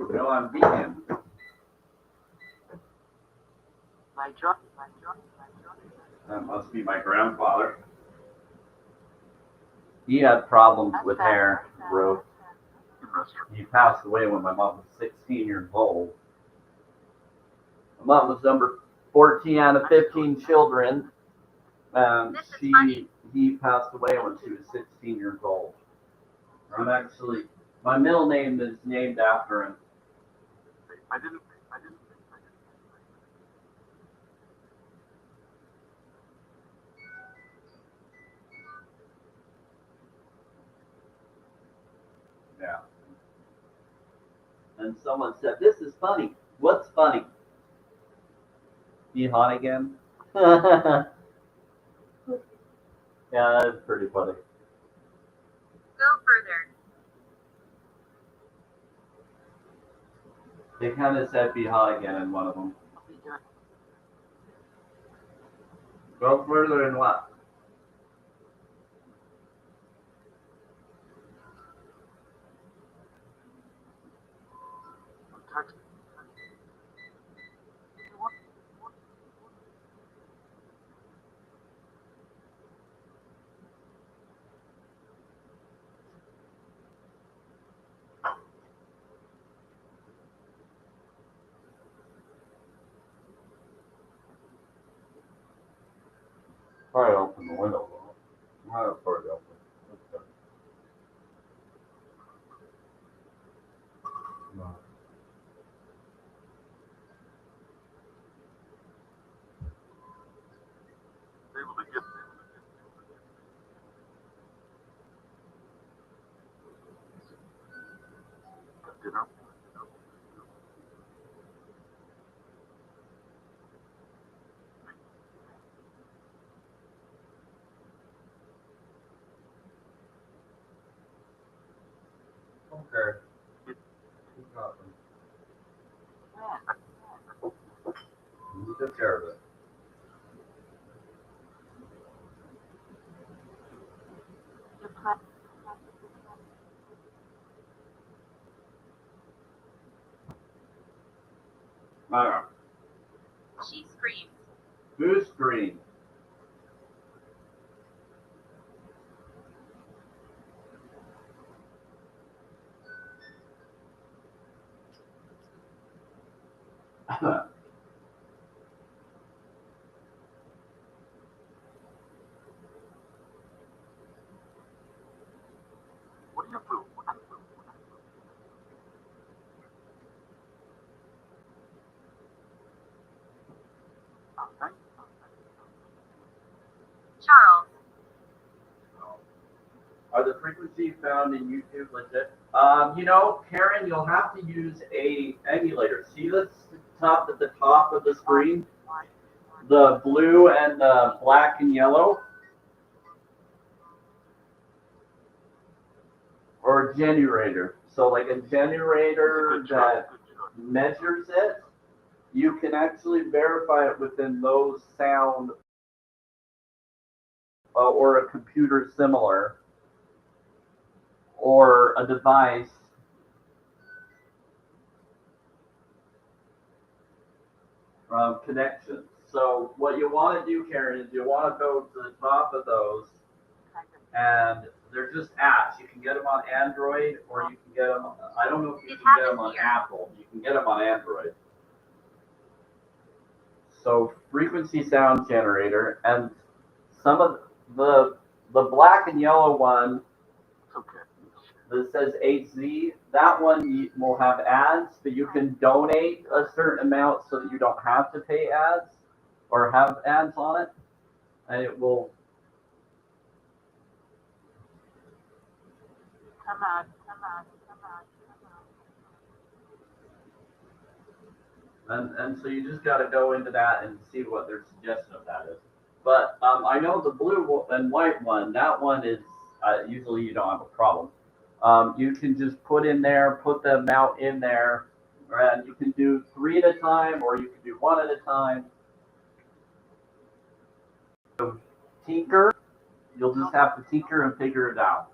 You know, I'm vegan. my job. That must be my grandfather. He had problems with hair growth. In restaurant. He passed away when my mom was 16 years old. My mom was number 14 out of 15 children. He passed away when she was 16 years old. My middle name is named after him. I didn't. Yeah. And someone said, "This is funny." What's funny? Be hot again? Yeah, that's pretty funny. Go further. They kind of said "be hot again" in one of them. Go further in what? Probably open the window. I'll probably open. Okay. No. Able to get dinner. Okay. You got them. You took care of it. Your plat. Alright. She screams. Who screamed? What do you do? Okay. Charles. Are the frequencies found in YouTube legit? Karen, you'll have to use a emulator. See this top at the top of the screen? The blue and the black and yellow? Or a generator. So like a generator that measures it, you can actually verify it within those sound or a computer similar or a device connections. So what you want to do, Karen, is you want to go to the top of those, and they're just apps. You can get them on Android, or you can get them. I don't know if you can get them on Apple. You can get them on Android. So frequency sound generator, and some of the black and yellow one Okay. that says HZ, that one will have ads, but you can donate a certain amount so that you don't have to pay ads or have ads on it, and it will. Come on. And so you just got to go into that and see what their suggestion of that is. But I know the blue and white one, that one is usually you don't have a problem. You can just put the amount in there, and you can do 3 at a time, or you can do 1 at a time. tinker. You'll just have to tinker and figure it out.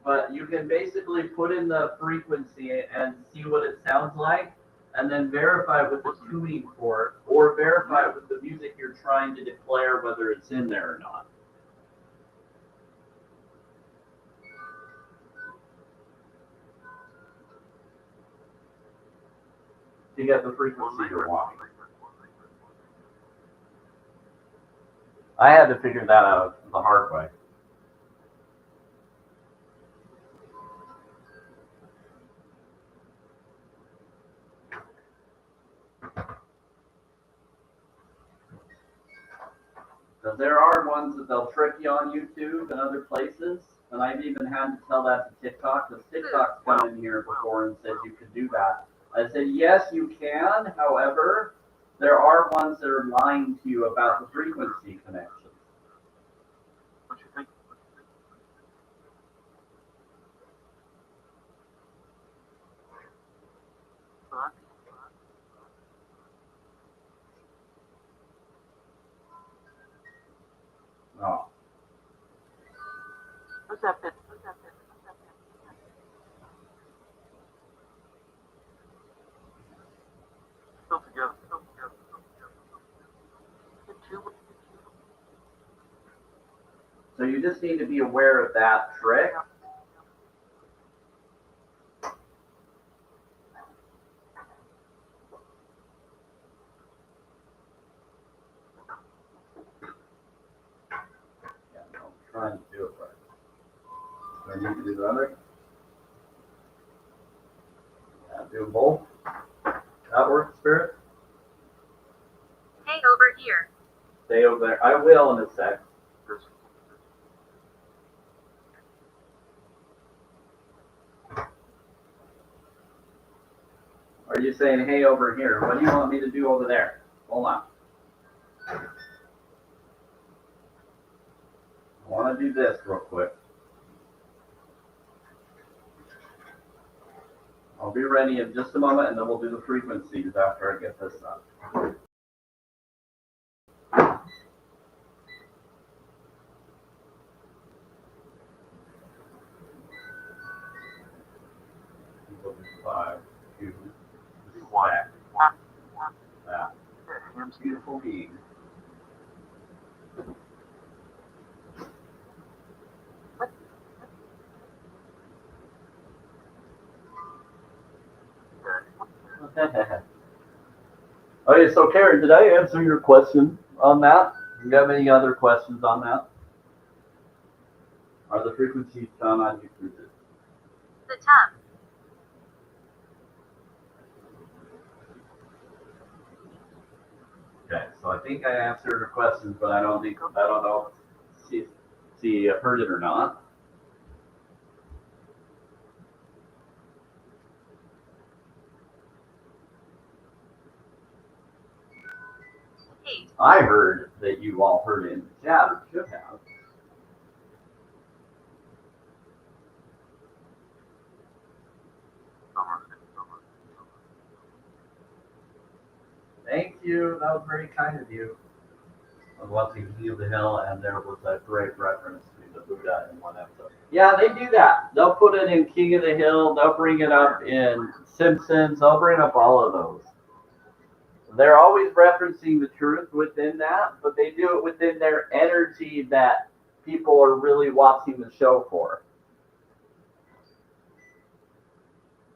But you can basically put in the frequency and see what it sounds like, and then verify with the tuning fork, or verify with the music you're trying to declare whether it's in there or not. To get the frequency you're wanting. I had to figure that out the hard way. Because there are ones that they'll trick you on YouTube and other places, and I've even had to tell that to TikTok, because TikTok's come in here before and said you could do that. I said, yes, you can. However, there are ones that are lying to you about the frequency connection. What you think? No. What's up? Still together. So you just need to be aware of that trick. Yeah, no, I'm trying to do it right. Do I need to do the other? Yeah, do them both. That works, Spirit? Hey, over here. Stay over there. I will in a sec. Are you saying, hey, over here? What do you want me to do over there? Hold on. I want to do this real quick. I'll be ready in just a moment, and then we'll do the frequencies after I get this up. Five, two, One. that. Beautiful being. Okay, so Karen, did I answer your question on that? Do you have any other questions on that? Are the frequencies found on your cruises? The top. Okay, so I think I answered her questions, but I don't know if she heard it or not. Hey. I heard that you all heard it in the chat, or should have. Thank you. That was very kind of you. I was watching Heal the Hill, and there was a great reference to the Buddha in one episode. Yeah, they do that. They'll put it in King of the Hill. They'll bring it up in Simpsons. They'll bring up all of those. They're always referencing the truth within that, but they do it within their energy that people are really watching the show for.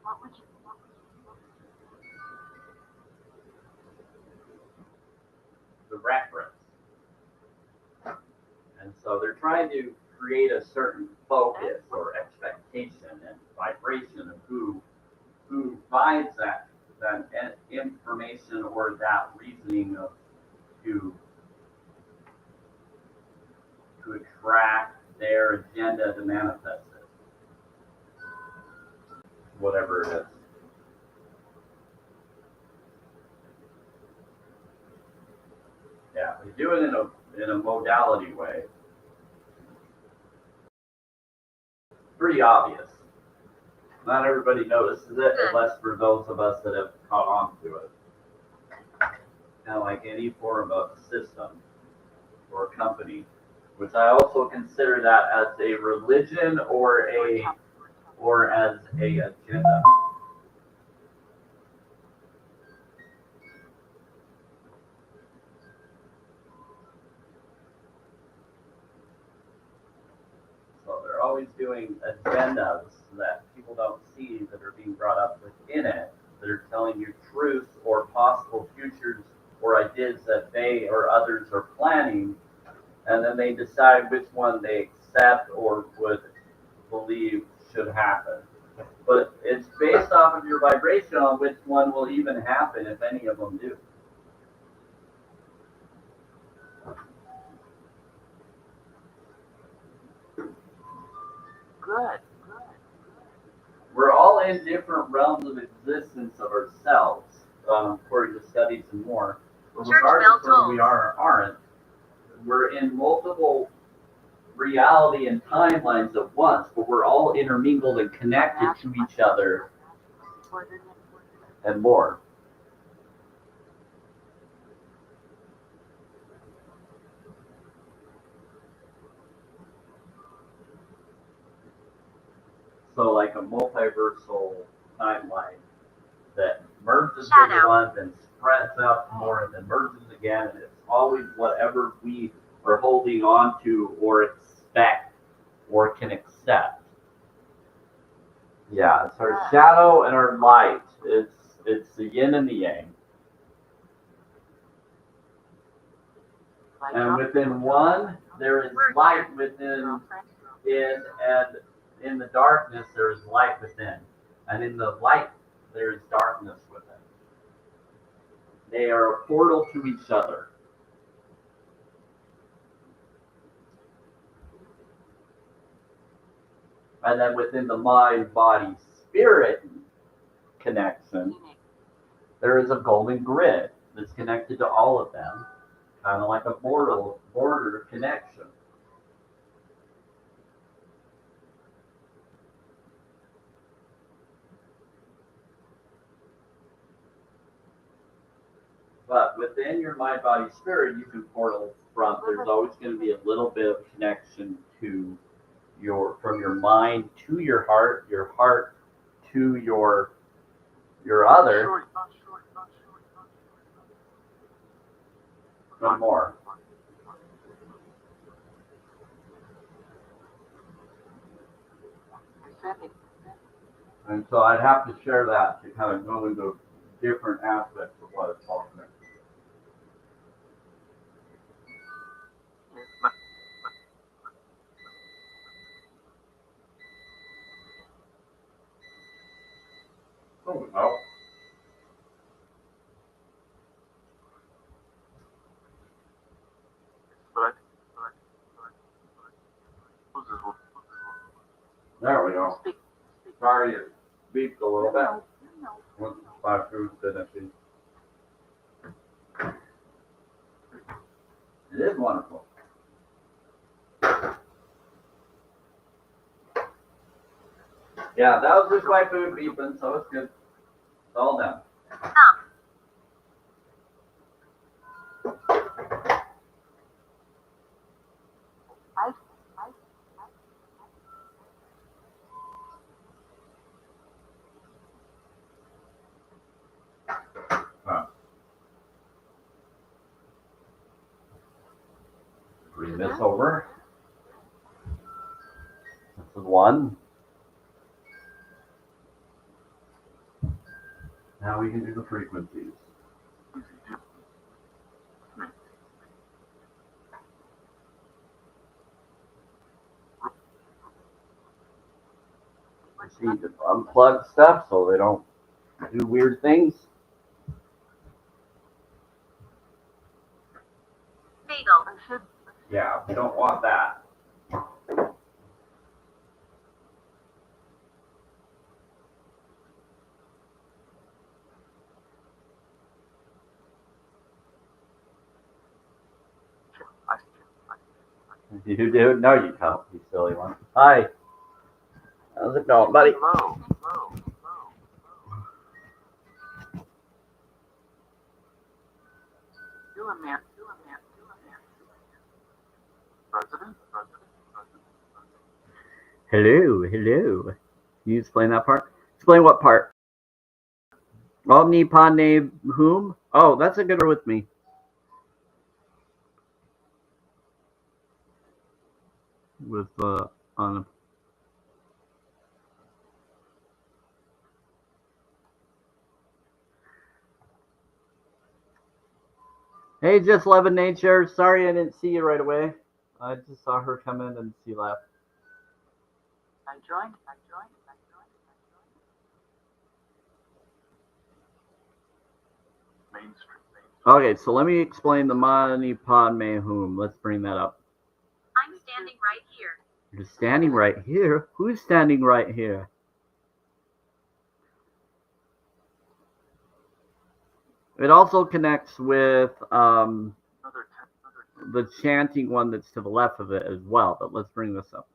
What would you? The reference. And so they're trying to create a certain focus or expectation and vibration of who buys that information or that reasoning of to attract their agenda to manifest it. Whatever it is. Yeah, we do it in a modality way. Pretty obvious. Not everybody notices it, unless for those of us that have caught on to it. kind of like any form of system or company, which I also consider that as a religion or as a agenda. So they're always doing agendas that people don't see that are being brought up within it. They're telling you truths or possible futures or ideas that they or others are planning, and then they decide which one they accept or would believe should happen. But it's based off of your vibration on which one will even happen, if any of them do. Good. We're all in different realms of existence of ourselves, according to studies and more. But regardless of where we are or aren't, we're in multiple reality and timelines at once, but we're all intermingled and connected to each other and more. So like a multiversal timeline that merges into one, then spreads out more, and then merges again, and it's always whatever we are holding on to or expect or can accept. Yeah, it's our shadow and our light. It's the yin and the yang. And within one, there is light within it, and in the darkness, there is light within. And in the light, there is darkness within. They are a portal to each other. And then within the mind, body, spirit connection, there is a golden grid that's connected to all of them, kind of like a border connection. But within your mind, body, spirit, you can portal from. There's always going to be a little bit of connection to from your mind to your heart to your other, and more. And so I'd have to share that to kind of go into different aspects of what it's talking about. Oh, no. There we go. Sorry, it beeped a little bit. Once my food finishes. It is wonderful. Yeah, that was just my food beeping, so it's good. It's all done. Bring this over. This is one. Now we can do the frequencies. I need to unplug stuff so they don't do weird things. Yeah, we don't want that. You do? No, you don't, you silly one. Hi. How's it going, buddy? Do a man. President. Hello, hello. Can you explain that part? Explain what part? Omni padme whom? Oh, that's a good one with me. With on. Hey, just loving nature. Sorry I didn't see you right away. I just saw her come in and she left. I joined. Main Street. Okay, so let me explain the Mani Padme Hum. Let's bring that up. I'm standing right here. You're standing right here? Who's standing right here? It also connects with the chanting one that's to the left of it as well, but let's bring this up.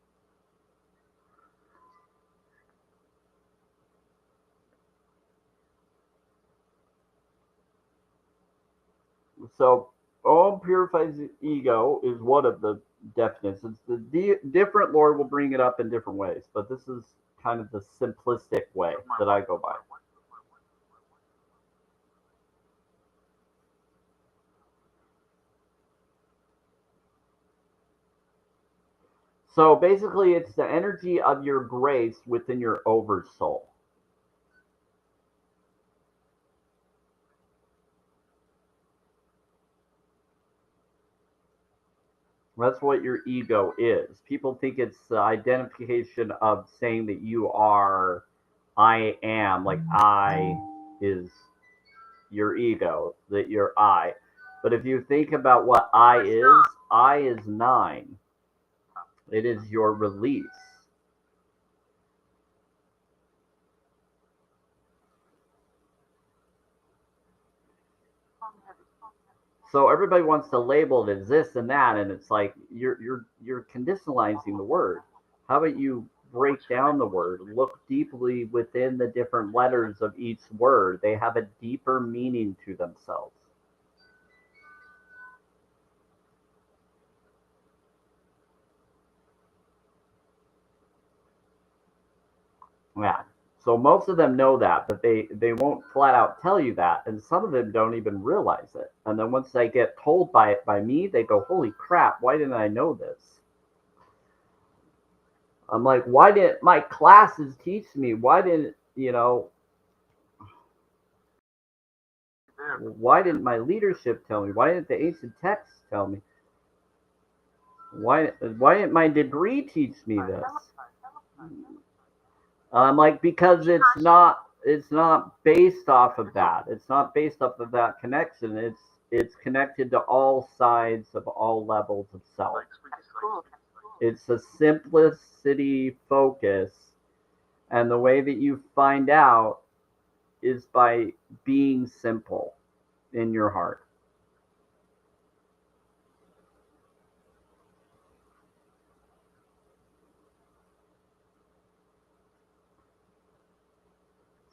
So, Om purifies the ego is one of the definitions. The different Lord will bring it up in different ways, but this is kind of the simplistic way that I go by. So basically, it's the energy of your grace within your oversoul. That's what your ego is. People think it's the identification of saying that you are, I am, like I is your ego, that you're I. But if you think about what I is nine. It is your release. So everybody wants to label it as this and that, and it's like you're conditionalizing the word. How about you break down the word, look deeply within the different letters of each word? They have a deeper meaning to themselves. Yeah. So most of them know that, but they won't flat out tell you that, and some of them don't even realize it. And then once they get told by it by me, they go, "Holy crap! Why didn't I know this?" I'm like, "Why didn't my classes teach me? Why didn't Why didn't my leadership tell me? Why didn't the ancient texts tell me? Why didn't my degree teach me this?" I'm like, because it's not based off of that. It's not based off of that connection. It's connected to all sides of all levels of self. It's a simplicity focus, and the way that you find out is by being simple in your heart.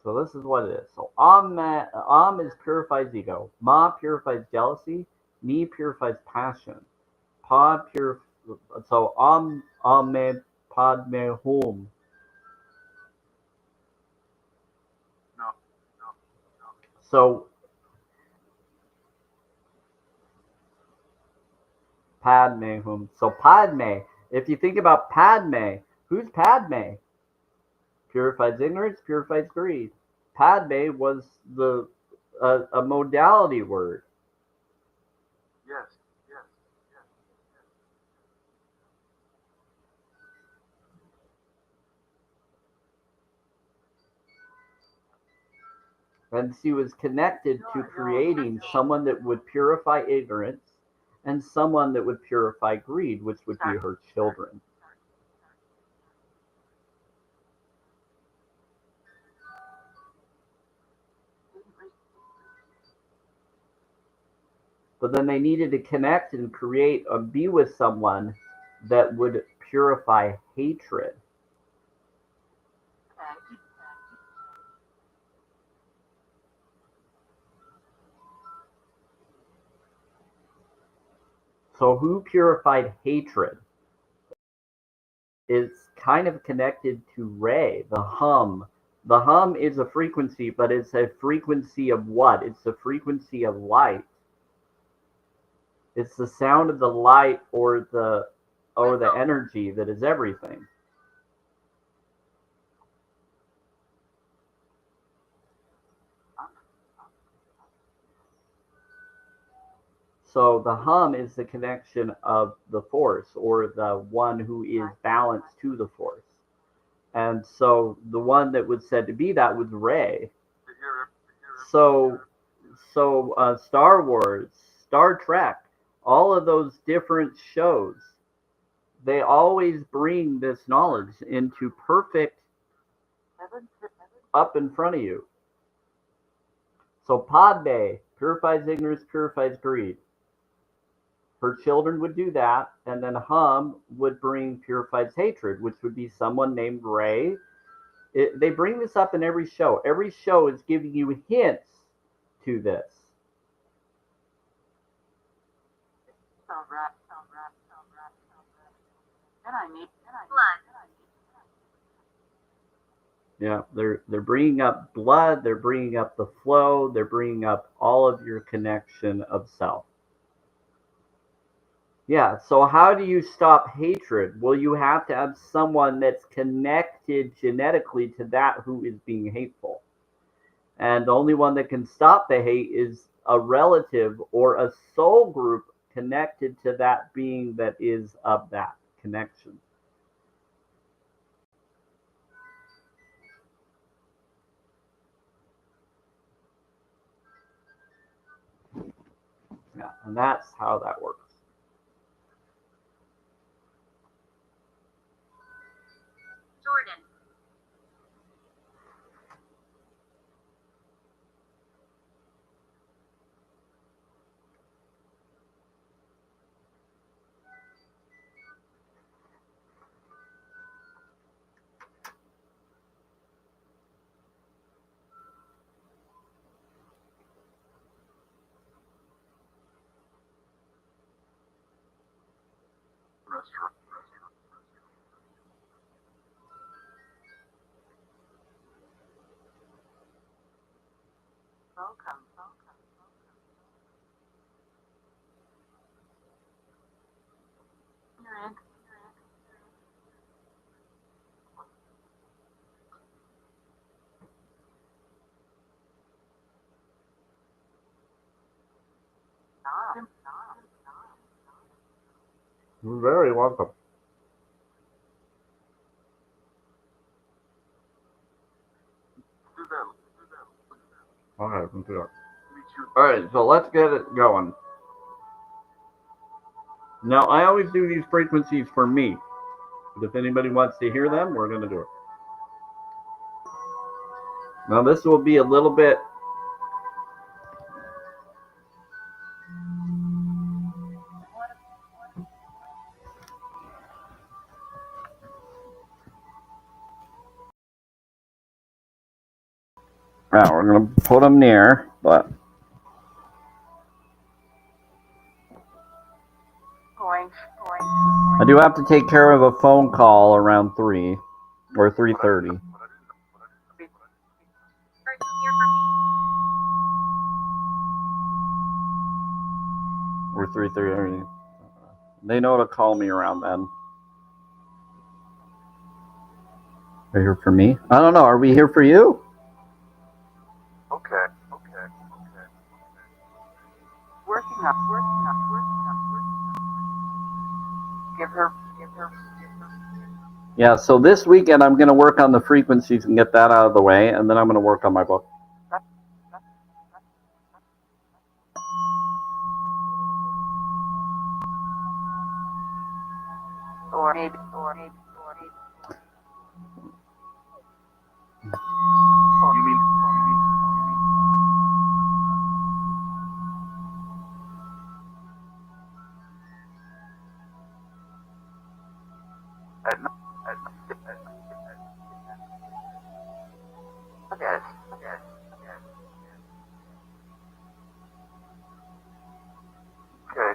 So this is what it is. So Am is purifies ego. Ma purifies jealousy. Ni purifies passion. Pod pure. So Ame Padme Hum. No. So Padme Hum. So Padme. If you think about Padme, who's Padme? Purifies ignorance, purifies greed. Padme was a modality word. Yes. And she was connected to creating someone that would purify ignorance and someone that would purify greed, which would be her children. But then they needed to connect and create or be with someone that would purify hatred. So who purified hatred is kind of connected to Ray, the hum. The hum is a frequency, but it's a frequency of what? It's a frequency of light. It's the sound of the light or the energy that is everything. So the hum is the connection of the force or the one who is balanced to the force. And so the one that was said to be that was Ray. So Star Wars, Star Trek, all of those different shows, they always bring this knowledge into perfect up in front of you. So Padme purifies ignorance, purifies greed. Her children would do that, and then Hum would bring purifies hatred, which would be someone named Ray. They bring this up in every show. Every show is giving you hints to this. Yeah, they're bringing up blood, they're bringing up the flow, they're bringing up all of your connection of self. Yeah, so how do you stop hatred? Well, you have to have someone that's connected genetically to that who is being hateful. And the only one that can stop the hate is a relative or a soul group connected to that being that is of that connection. Yeah, and that's how that works. Jordan. Restaurant. Welcome. You're in. You're very welcome. Do that. Okay, let's do it. Me too. All right, so let's get it going. Now, I always do these frequencies for me. But if anybody wants to hear them, we're going to do it. Now, this will be a little bit. Now, we're going to put them near, but. I do have to take care of a phone call around 3 or 3:30. Or 3:30. They know to call me around then. Are you here for me? I don't know. Are we here for you? Okay. Working up. Give her. Yeah, so this weekend I'm going to work on the frequencies and get that out of the way, and then I'm going to work on my book. Or maybe. You mean? At night. Yes. Okay.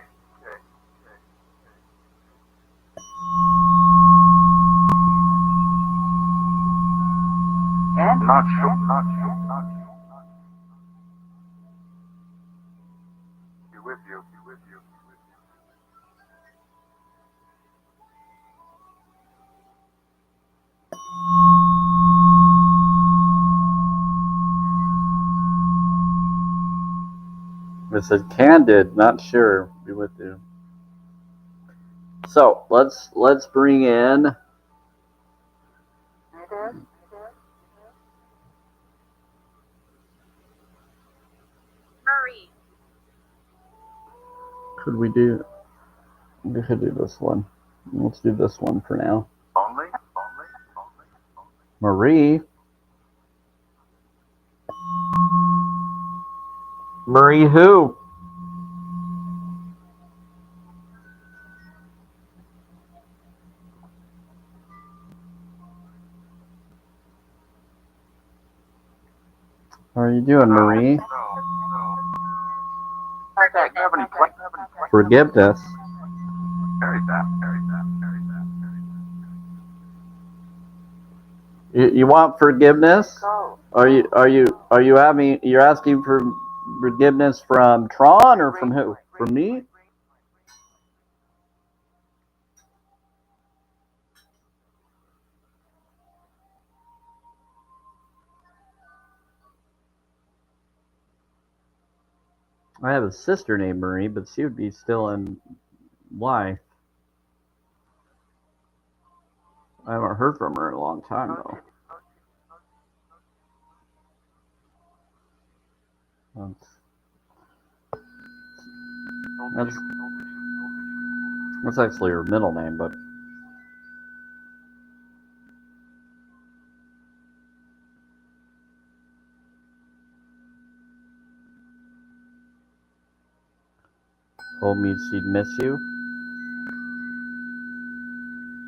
Be with you. It says candid, not sure. Be with you. So let's bring in. Marie. We could do this one. Let's do this one for now. Lonely. Marie. Marie who? How are you doing, Marie? Forgiveness. You want forgiveness? You're asking for forgiveness from Tron or from who? From me? I have a sister named Marie, but she would be still in life. I haven't heard from her in a long time, though. That's actually her middle name, but told me she'd miss you.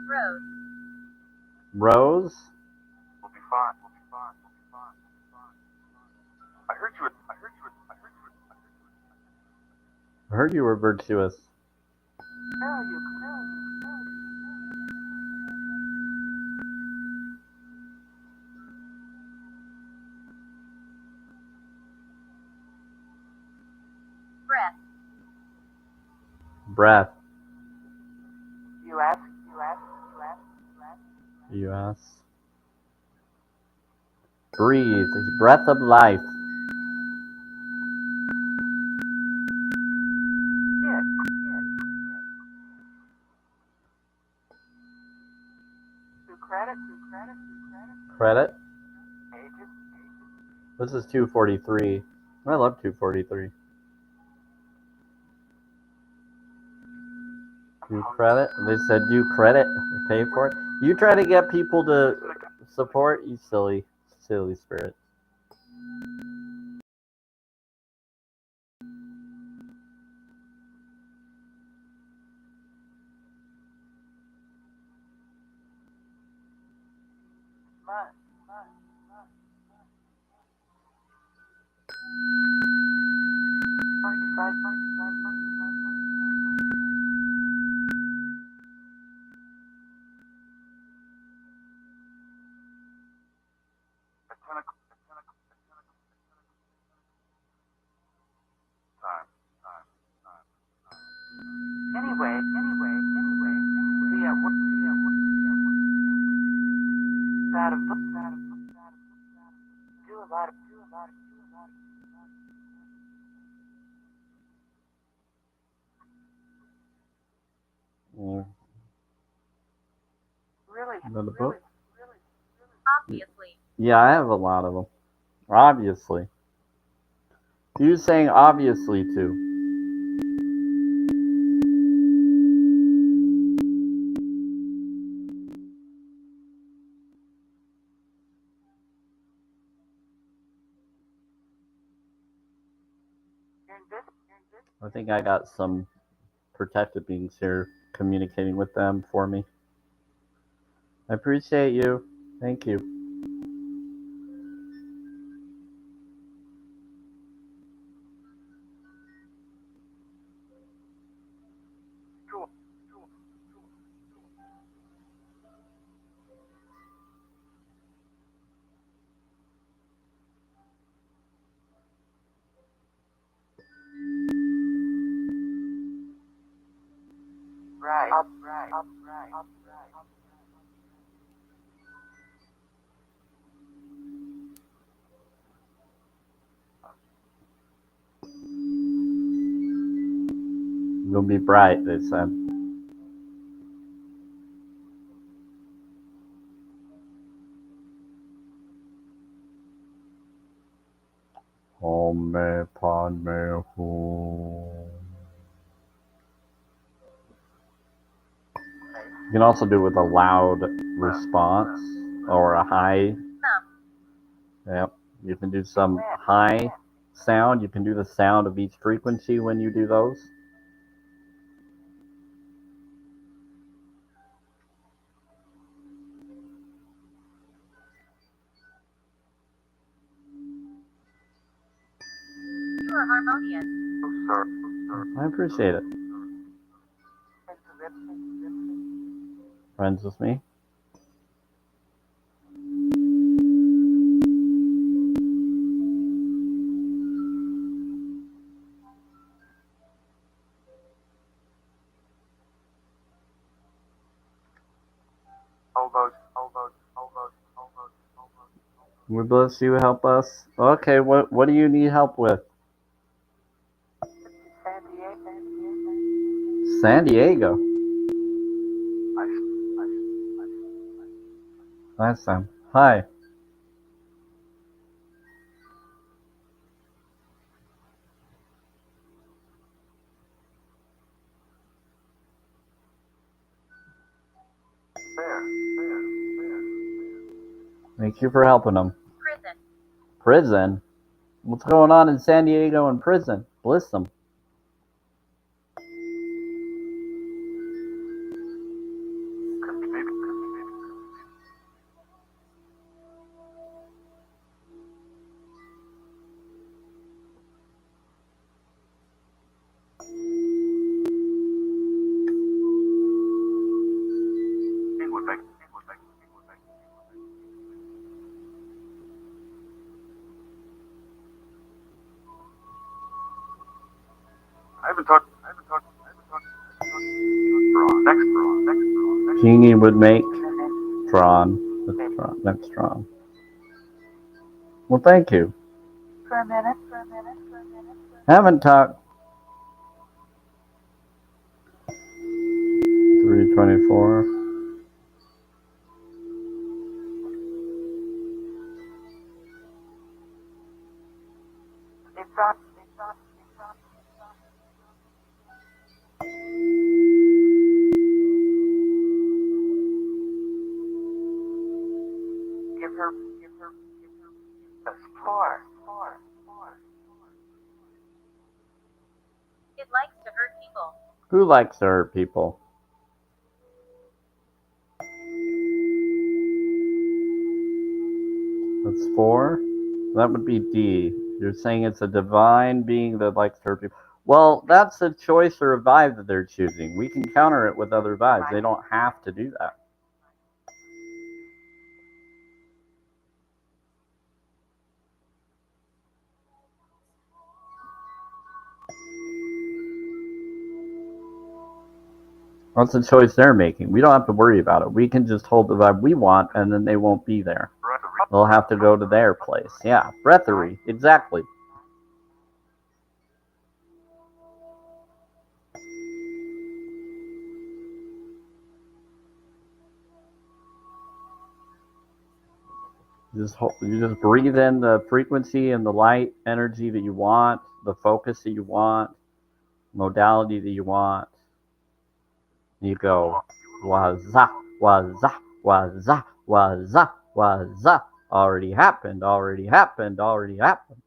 Rose. Rose? We'll be fine. I heard you were virtuous. Breath. You ask. Breathe. Breath of life. Credit. This is 243. I love 243. Do credit? They said do credit. Pay for it. You try to get people to support, you silly spirit. Another book? Obviously. Yeah, I have a lot of them. Obviously. Who's saying obviously to? I think I got some protected beings here communicating with them for me. I appreciate you. Thank you. It'll be bright, they said. Home Padme Hum. You can also do it with a loud response or a high. Yep. You can do some high sound. You can do the sound of each frequency when you do those. You are harmonious. I appreciate it. Friends with me? We bless you, help us. Okay, what do you need help with? San Diego. Last time. Hi. Thank you for helping them. Prison? What's going on in San Diego in prison? Bliss them. Genie would make Tron. That's Tron. Well, thank you. For a minute. Haven't talked. 324. Give her. Four. It likes to hurt people. Who likes to hurt people? That's 4. That would be D. You're saying it's a divine being that likes to hurt people. Well, that's a choice or a vibe that they're choosing. We can counter it with other vibes. They don't have to do that. That's a choice they're making. We don't have to worry about it. We can just hold the vibe we want, and then they won't be there. They'll have to go to their place. Yeah, breathery. Exactly. You just breathe in the frequency and the light energy that you want, the focus that you want, modality that you want. You go waza, waza, waza, waza, waza. Already happened, already happened, already happened.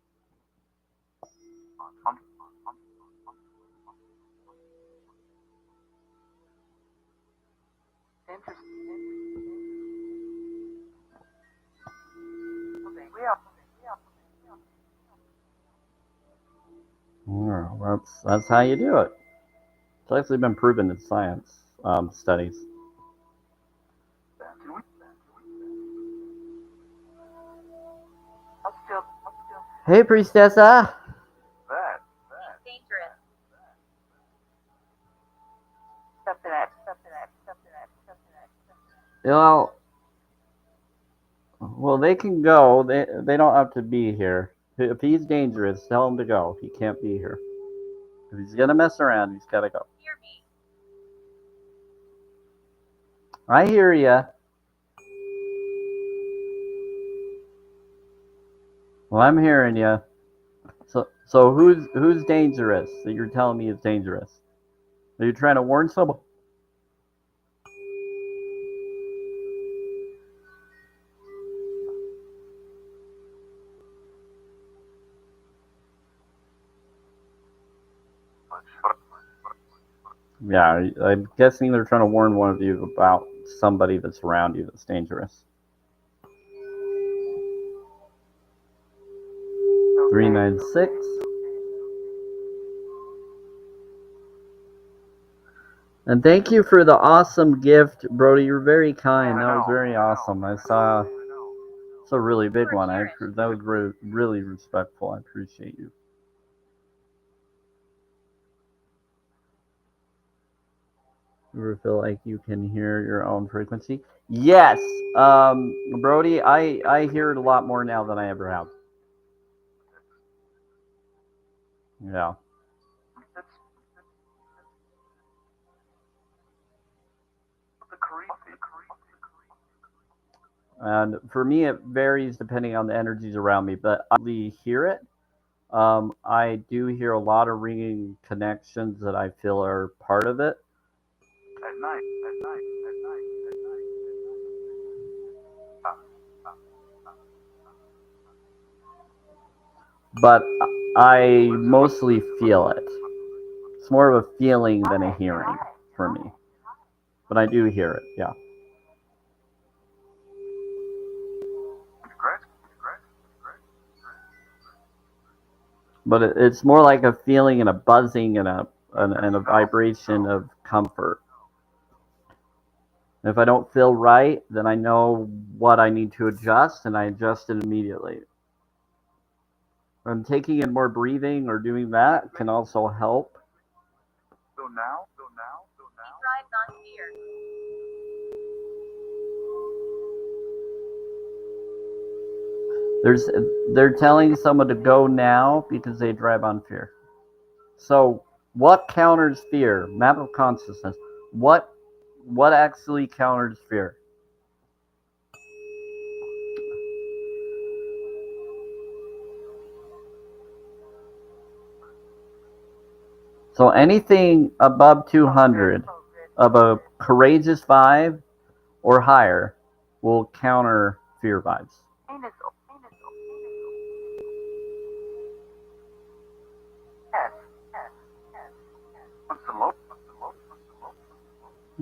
Yeah, that's how you do it. It's actually been proven in science studies. Hey, Priestessa. He's dangerous. Well, they can go. They don't have to be here. If he's dangerous, tell him to go. He can't be here. If he's gonna mess around, he's gotta go. Hear me. I hear ya. Well, I'm hearing ya. So who's dangerous that you're telling me is dangerous? Are you trying to warn someone? Yeah, I'm guessing they're trying to warn one of you about somebody that's around you that's dangerous. 396. And thank you for the awesome gift, Brody. You're very kind. That was very awesome. I saw it's a really big one. That was really respectful. I appreciate you. You ever feel like you can hear your own frequency? Yes, Brody. I hear it a lot more now than I ever have. Yeah. And for me, it varies depending on the energies around me, but I really hear it. I do hear a lot of ringing connections that I feel are part of it. At night. But I mostly feel it. It's more of a feeling than a hearing for me. But I do hear it, yeah. But it's more like a feeling and a buzzing and a vibration of comfort. If I don't feel right, then I know what I need to adjust, and I adjust it immediately. And taking in more breathing or doing that can also help. So now. He thrives on fear. They're telling someone to go now because they drive on fear. So what counters fear? Map of consciousness. What actually counters fear? So anything above 200 of a courageous 5 or higher will counter fear vibes.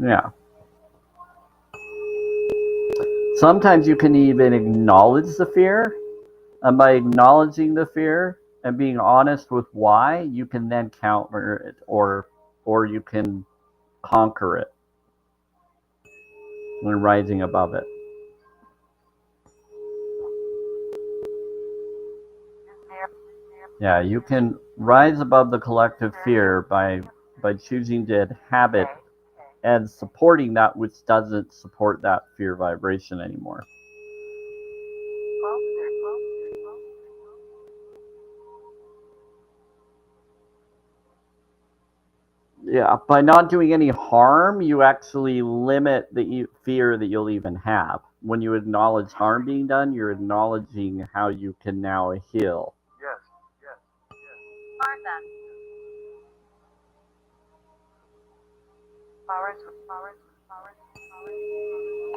Yeah. Sometimes you can even acknowledge the fear, and by acknowledging the fear and being honest with why, you can then counter it or you can conquer it when rising above it. Yeah, you can rise above the collective fear by choosing to inhabit and supporting that which doesn't support that fear vibration anymore. Yeah, by not doing any harm, you actually limit the fear that you'll even have. When you acknowledge harm being done, you're acknowledging how you can now heal. Yes. Martha.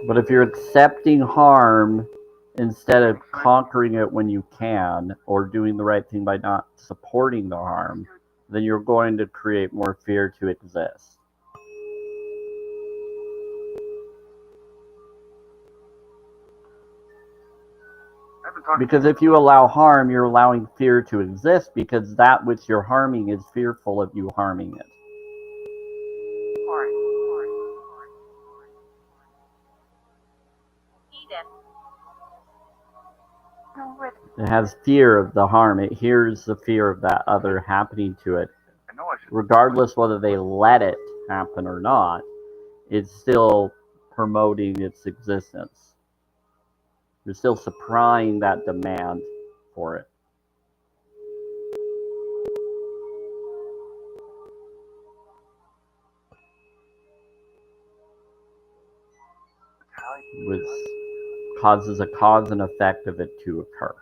But if you're accepting harm instead of conquering it when you can, or doing the right thing by not supporting the harm, then you're going to create more fear to exist. Because if you allow harm, you're allowing fear to exist because that which you're harming is fearful of you harming it. It has fear of the harm. It hears the fear of that other happening to it. Regardless whether they let it happen or not, it's still promoting its existence. You're still supplying that demand for it. Which causes a cause and effect of it to occur.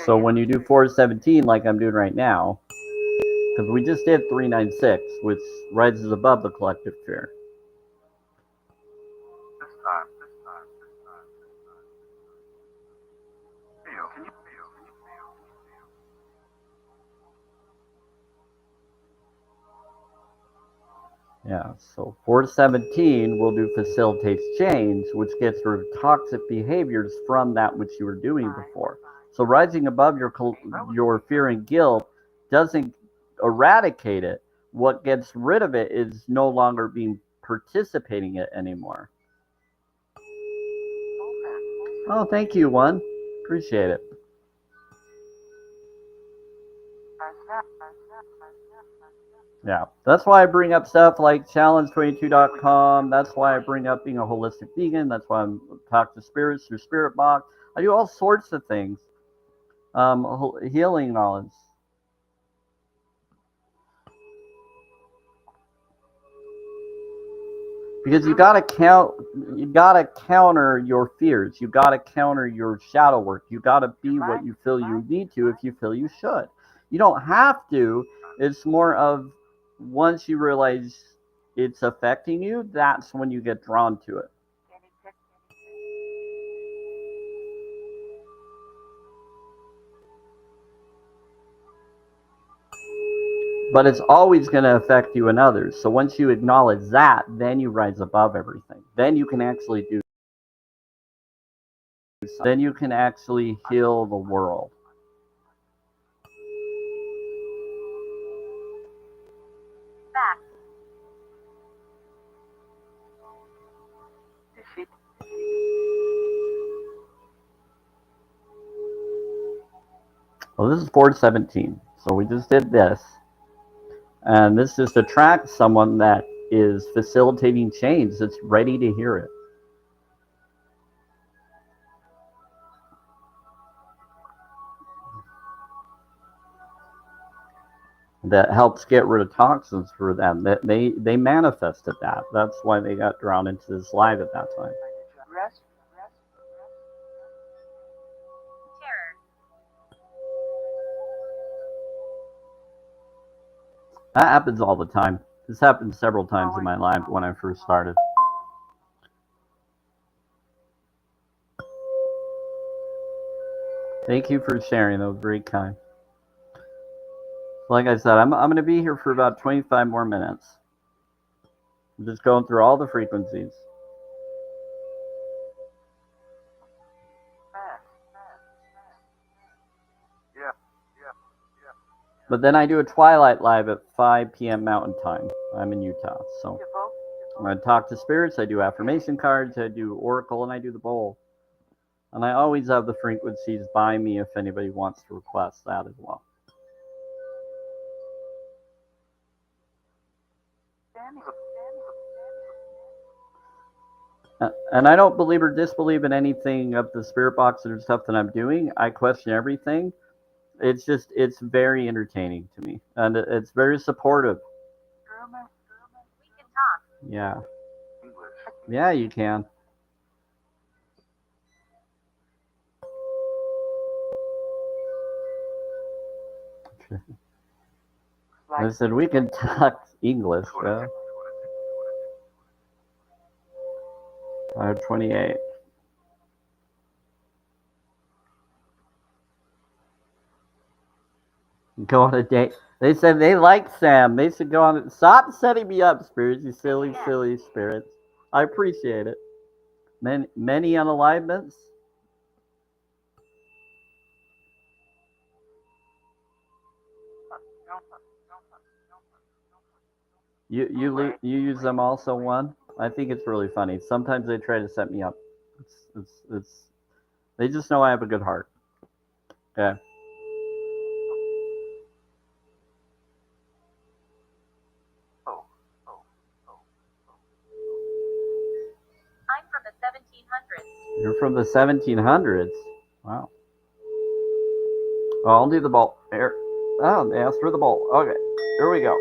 So when you do 417 like I'm doing right now, because we just did 396, which rises above the collective fear. This time. Feel. Can you feel? Yeah, so 417 will do facilitates change, which gets rid of toxic behaviors from that which you were doing before. So rising above your fear and guilt doesn't eradicate it. What gets rid of it is no longer being participating in it anymore. Oh, thank you, one. Appreciate it. Yeah, that's why I bring up stuff like challenge22.com. That's why I bring up being a holistic vegan. That's why I'm talk to spirits through Spirit Box. I do all sorts of things. Healing knowledge. Because you gotta counter your fears. You gotta counter your shadow work. You gotta be what you feel you need to if you feel you should. You don't have to. It's more of once you realize it's affecting you, that's when you get drawn to it. But it's always going to affect you and others. So once you acknowledge that, then you rise above everything. Then you can actually do something. Then you can actually heal the world. Well, this is 417. So we just did this. And this just attracts someone that is facilitating change, that's ready to hear it. That helps get rid of toxins for them. That they manifested that. That's why they got drawn into this live at that time. That happens all the time. This happened several times in my life when I first started. Thank you for sharing. That was very kind. Like I said, I'm going to be here for about 25 more minutes. I'm just going through all the frequencies. Yeah. But then I do a Twilight Live at 5 p.m. Mountain Time. I'm in Utah, so I talk to spirits, I do affirmation cards, I do Oracle, and I do the bowl. And I always have the frequencies by me if anybody wants to request that as well. And I don't believe or disbelieve in anything of the spirit box or stuff that I'm doing. I question everything. It's very entertaining to me. And it's very supportive. Yeah. English. Yeah, you can. I said, we can talk English. 28. Go on a date. They said they like Sam. They should go on it. Stop setting me up, spirits, you silly, silly spirits. I appreciate it. Many unalignments. You use them also, one. I think it's really funny. Sometimes they try to set me up. It's they just know I have a good heart. Okay. 1700s. You're from the 1700s. Wow. Oh, I'll do the bowl. Here. Oh, they asked for the bowl. Okay, here we go.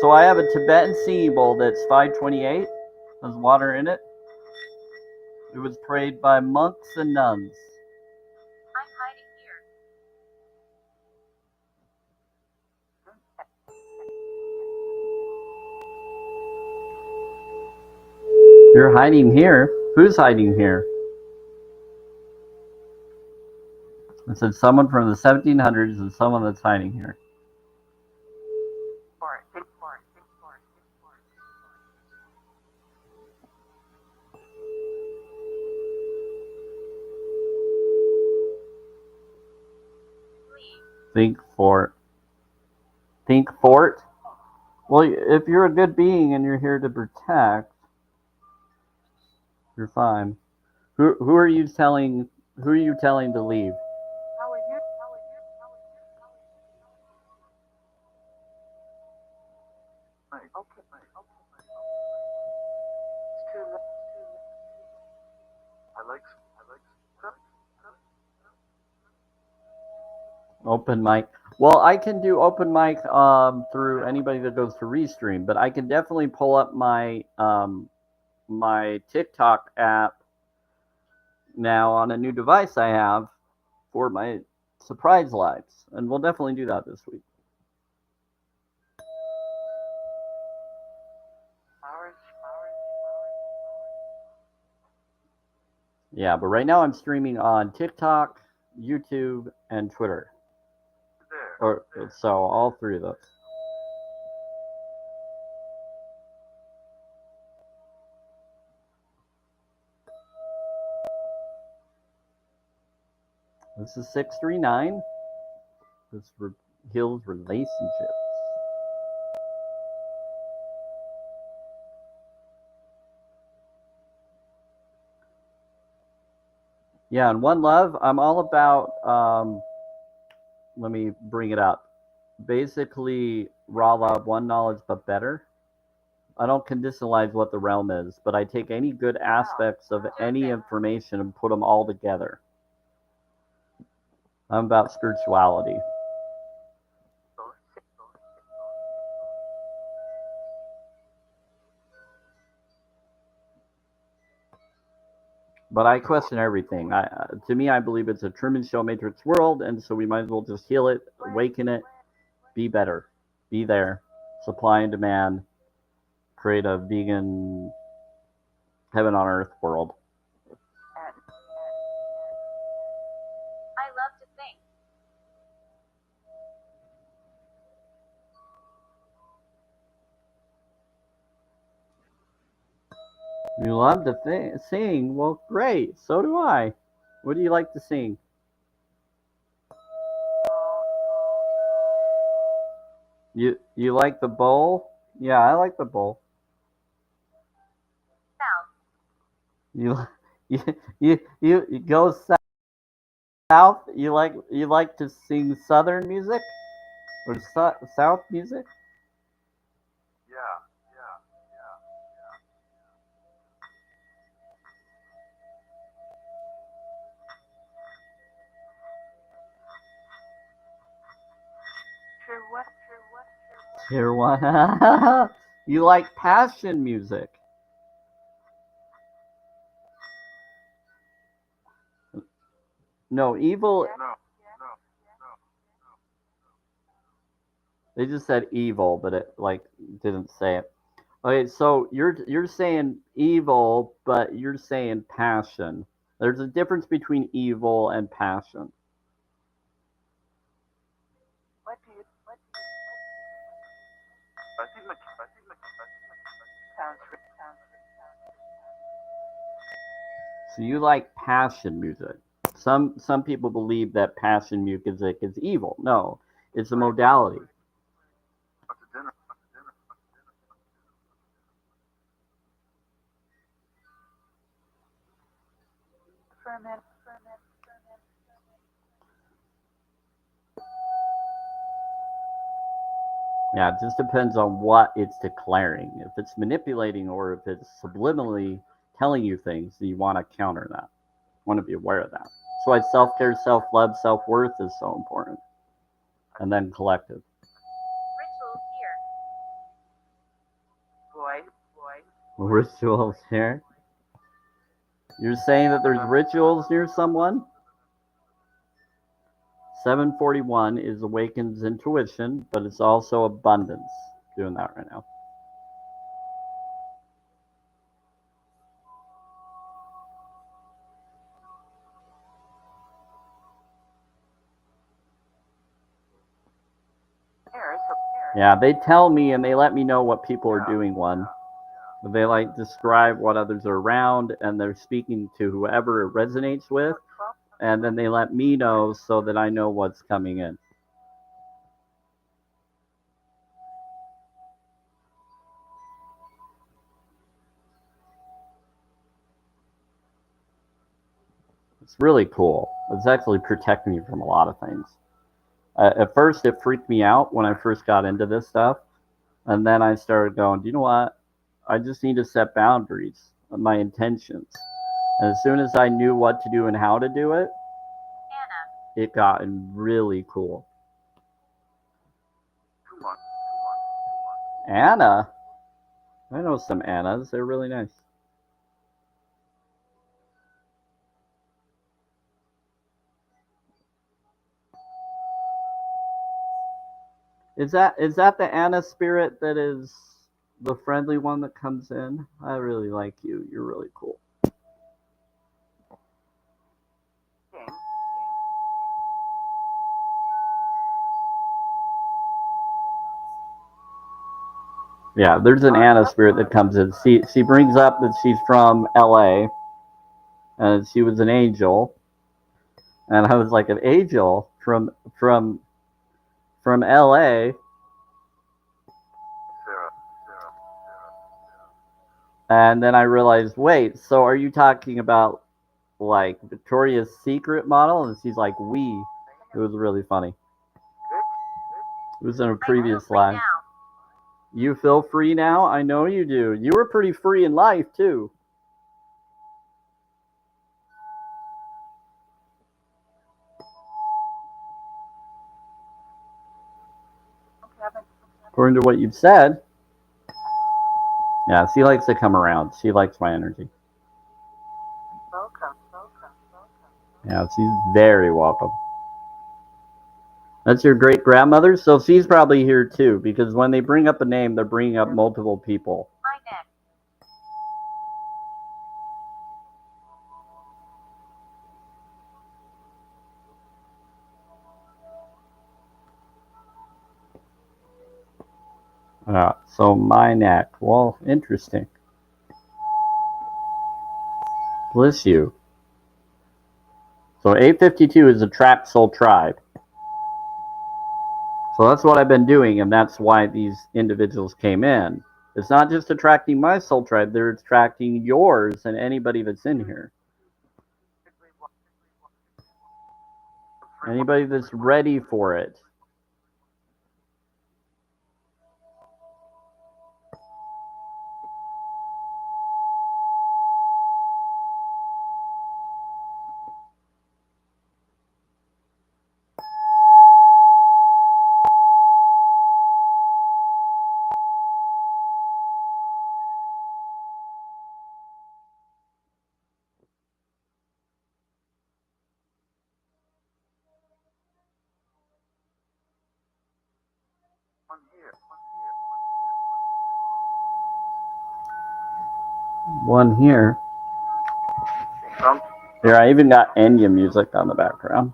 So I have a Tibetan singing bowl that's 528. Has water in it. It was prayed by monks and nuns. I'm hiding here. You're hiding here? Who's hiding here? It said someone from the 1700s and someone that's hiding here. Think fort. Think fort? Well, if you're a good being and you're here to protect, you're fine. Who are you telling? Who are you telling to leave? Open mic. Well, I can do open mic through anybody that goes to Restream, but I can definitely pull up my my TikTok app now on a new device I have for my surprise lives, and we'll definitely do that this week. Yeah, but right now I'm streaming on TikTok, YouTube, and Twitter. Or so all three of those. This is 639. This heals relationships. Yeah, and One Love, I'm all about, let me bring it up. Basically, raw love, one knowledge, but better. I don't conditionalize what the realm is, but I take any good aspects of any information and put them all together. I'm about spirituality. But I question everything. To me, I believe it's a Truman Show Matrix world, and so we might as well just heal it, awaken it, be better, be there, supply and demand, create a vegan heaven on earth world. I love to think. You love to sing? Well, great. So do I. What do you like to sing? You like the bowl? Yeah, I like the bowl. South. You go south. You like to sing southern music or south music? Tier one. You like passion music? No, evil. They just said evil, but it like didn't say it. Okay, so you're saying evil, but you're saying passion. There's a difference between evil and passion. So you like passion music. Some people believe that passion music is evil. No, it's a modality. Yeah, it just depends on what it's declaring. If it's manipulating or if it's subliminally telling you things, you want to counter that. You want to be aware of that. That's why self-care, self-love, self-worth is so important. And then collective. Rituals here. Rituals here? You're saying that there's rituals near someone? 741 is awakens intuition, but it's also abundance. Doing that right now. Yeah, they tell me and they let me know what people are doing. One, they like describe what others are around, and they're speaking to whoever it resonates with, and then they let me know so that I know what's coming in. It's really cool. It's actually protecting me from a lot of things. At first, it freaked me out when I first got into this stuff. And then I started going, do you know what? I just need to set boundaries of my intentions. And as soon as I knew what to do and how to do it, it got really cool. Anna? I know some Annas. They're really nice. Is that the Anna spirit that is the friendly one that comes in? I really like you. You're really cool. Yeah, there's an Anna spirit that comes in. She brings up that she's from LA and she was an angel. And I was like, an angel from LA. And then I realized, wait, so are you talking about like Victoria's Secret model? And she's like, we. It was really funny. It was in a previous live. You feel free now? I know you do. You were pretty free in life too. According to what you've said. Yeah, she likes to come around. She likes my energy. Yeah, she's very welcome. That's your great grandmother? So she's probably here too, because when they bring up a name, they're bringing up multiple people. So my neck. Well, interesting. Bless you. So 852 is a trapped soul tribe. So that's what I've been doing, and that's why these individuals came in. It's not just attracting my soul tribe, they're attracting yours and anybody that's in here. Anybody that's ready for it. One here. Here, I even got Enya music on the background.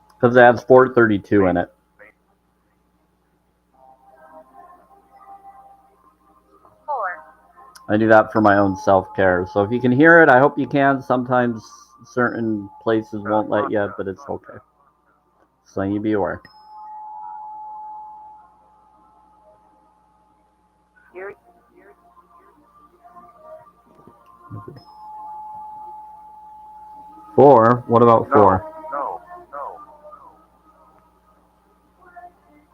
Because it has 432 in it. I do that for my own self-care. So if you can hear it, I hope you can. Sometimes certain places won't let you, but it's okay. So you be aware. Four? What about four? No.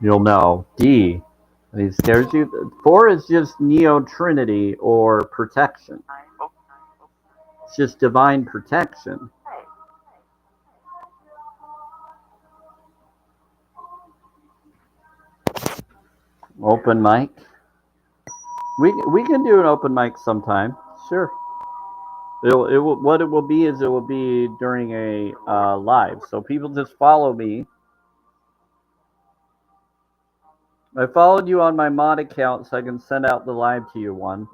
You'll know. D. He scares you. 4 is just Neo Trinity or protection. Oh, It's just divine protection. Open mic. We can do an open mic sometime. Sure. What it will be is it will be during a live. So people just follow me. I followed you on my mod account so I can send out the live to you one.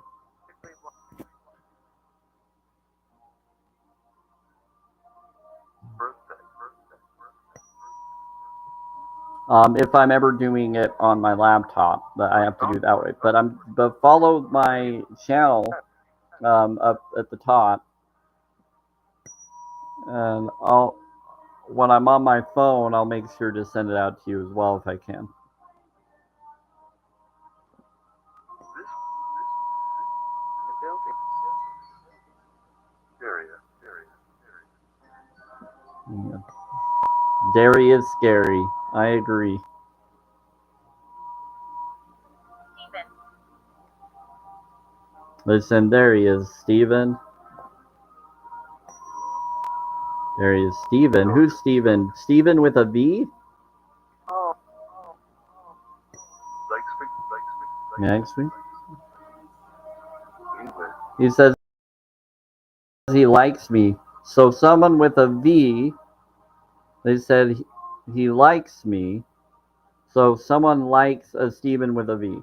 If I'm ever doing it on my laptop, but I have to do it that way. But follow my channel up at the top, and when I'm on my phone, I'll make sure to send it out to you as well if I can. Yeah. Dairy is scary. I agree. Listen, there he is, Steven. There he is, Steven. Who's Steven? Steven with a V? Next week. He says he likes me. So someone with a V, they said he likes me. So someone likes a Steven with a V.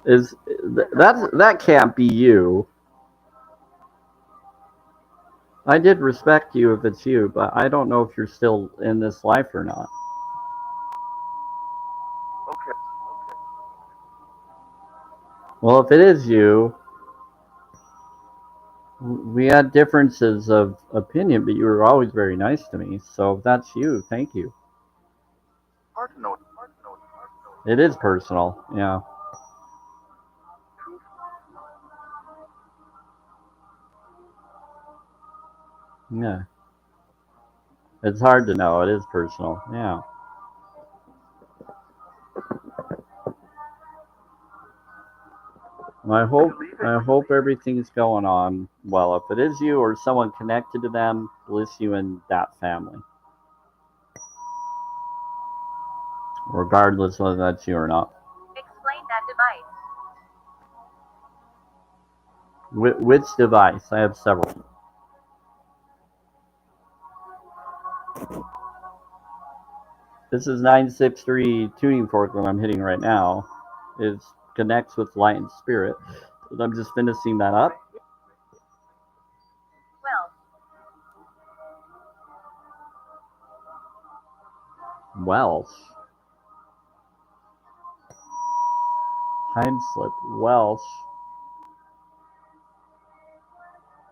That can't be you. I did respect you if it's you, but I don't know if you're still in this life or not. okay. Well, if it is you, we had differences of opinion, but you were always very nice to me. So if that's you, thank you. Hard to know. It is personal, yeah. Yeah. It's hard to know. It is personal, yeah. I hope everything's going on well. If it is you or someone connected to them, bless you and that family. Regardless whether that's you or not. Explain that device. Which device? I have several. This is 963 tuning fork that I'm hitting right now. It connects with light and spirit. I'm just finishing that up. Welsh. Time slip. Welsh.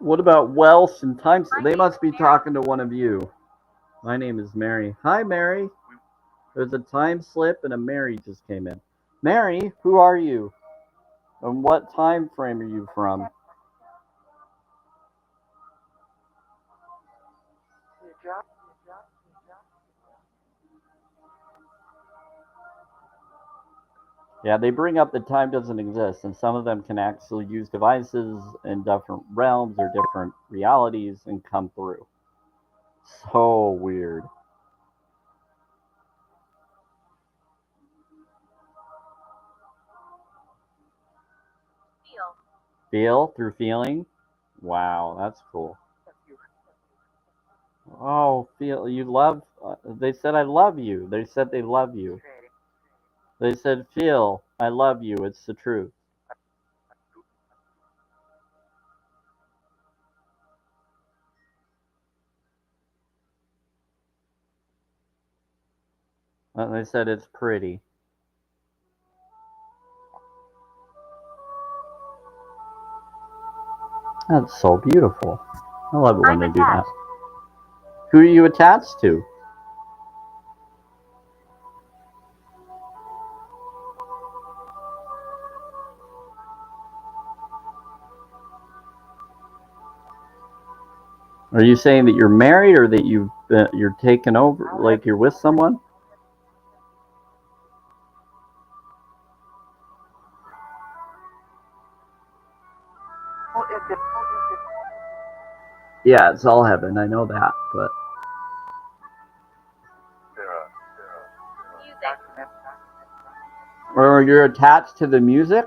What about Welsh and time slip? They must be talking to one of you. My name is Mary. Hi, Mary. There's a time slip and a Mary just came in. Mary, who are you? And what time frame are you from? Yeah, they bring up that time doesn't exist, and some of them can actually use devices in different realms or different realities and come through. So weird. Feel through feeling? Wow, that's cool. Oh, feel you love. They said I love you. They said they love you. They said feel I love you. It's the truth. And they said it's pretty. That's so beautiful. I love it when they do that. Who are you attached to? Are you saying that you're married or that you're taken over, like you're with someone? Yeah, it's all heaven. I know that, but or you're attached to the music.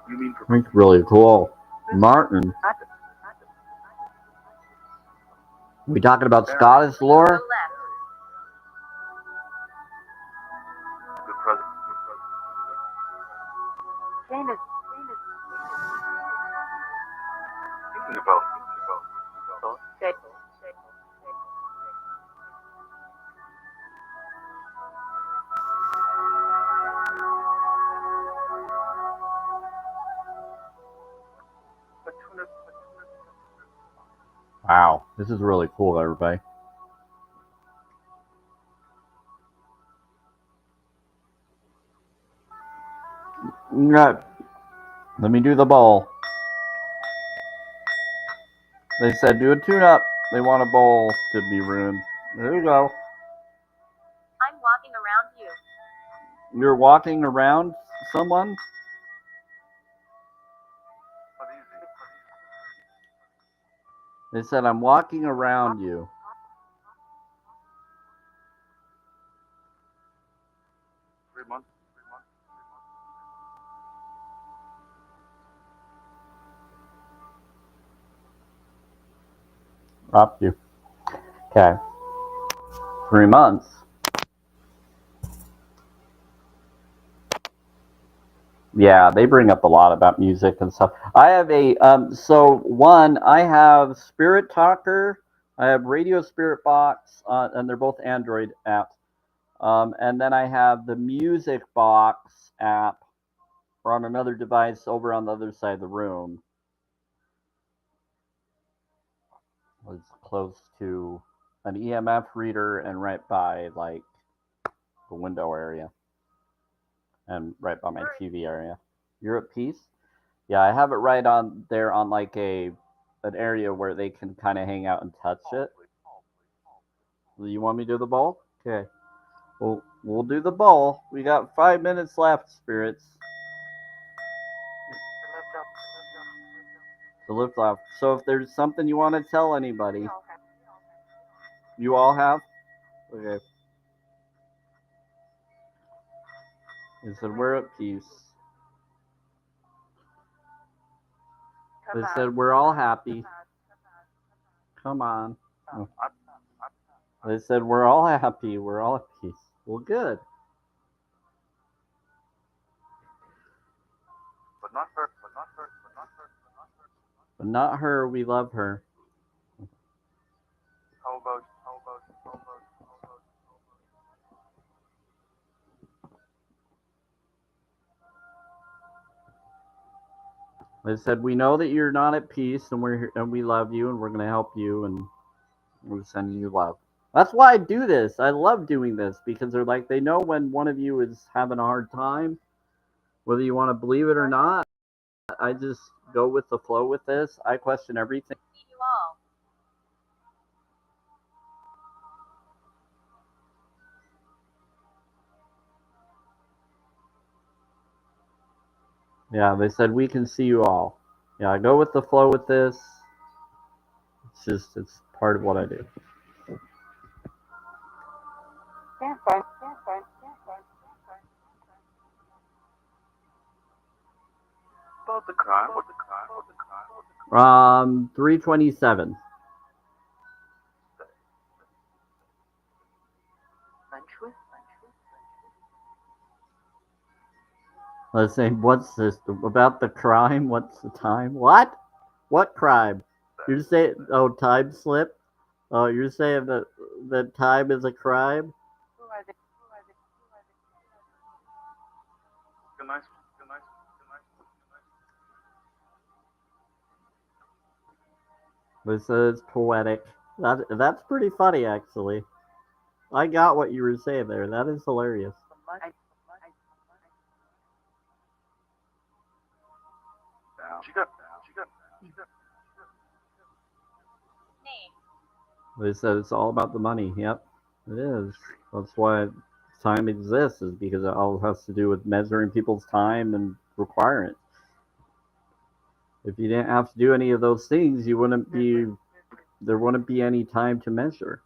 You mean for That's really cool. Martin. We talking about Scottish lore? the president? Thinking about. Wow, this is really cool, everybody. Right. Let me do the bowl. They said do a tune-up. They want a bowl to be ruined. There you go. I'm walking around you. You're walking around someone? They said I'm walking around you. Up you. Okay. 3 months. Yeah, they bring up a lot about music and stuff. I have I have Spirit Talker, I have Radio Spirit Box, and they're both Android apps. And then I have the Music Box app on another device over on the other side of the room. It's close to an EMF reader and right by like the window area and right by my TV area. You're at peace? Yeah, I have it right on there on like an area where they can kind of hang out and touch it. You want me to do the bowl? Okay. We'll do the bowl. We got 5 minutes left, spirits. To lift off. So if there's something you want to tell anybody, you all have? Okay. They said we're at peace. They said we're all happy. Come on. Oh. They said we're all happy. We're all at peace. Well, good. But not her. But not her. We love her. How about? They said we know that you're not at peace, and we love you, and we're gonna help you, and we're sending you love. That's why I do this. I love doing this because they're like they know when one of you is having a hard time, whether you want to believe it or not. I just go with the flow with this. I question everything. See you all. Yeah, they said we can see you all. Yeah, I go with the flow with this. It's part of what I do. About the crime. 327. Let's say, what's this about the crime? What's the time? What? What crime? You're saying, oh, time slip? Oh, you're saying that time is a crime? This is poetic. That's pretty funny, actually. I got what you were saying there. That is hilarious. They said it's all about the money. Yep, it is. That's why time exists, is because it all has to do with measuring people's time and requiring it. If you didn't have to do any of those things, there wouldn't be any time to measure.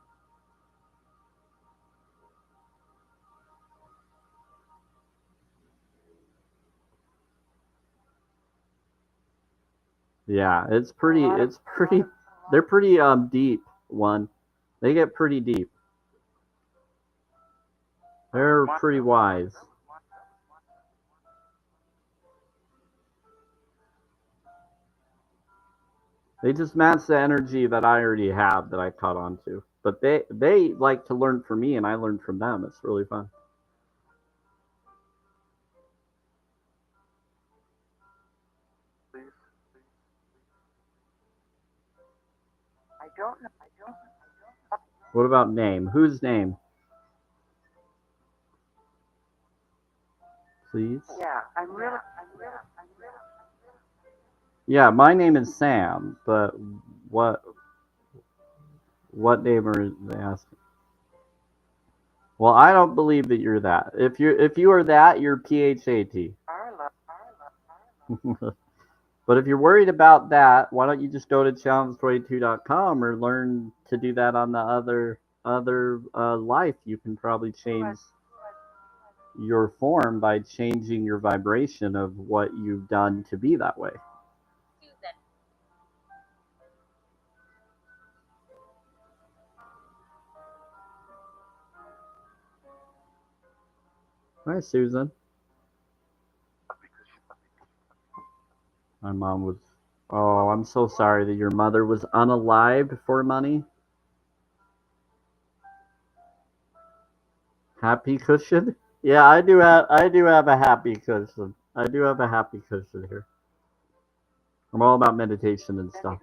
Yeah, they're pretty deep, one. They get pretty deep. They're pretty wise. They just match the energy that I already have that I caught on to. But they like to learn from me and I learn from them. It's really fun. What about name? Whose name? Please? Yeah, my name is Sam, but what name are they asking? Well, I don't believe that you're that. If you are that, you're PHAT. But if you're worried about that, why don't you just go to challenge22.com or learn to do that on the other life? You can probably change your form by changing your vibration of what you've done to be that way. Hi, Susan. My mom was. Oh, I'm so sorry that your mother was unalived for money. Happy cushion? Yeah, I do have a happy cushion. I do have a happy cushion here. I'm all about meditation and stuff.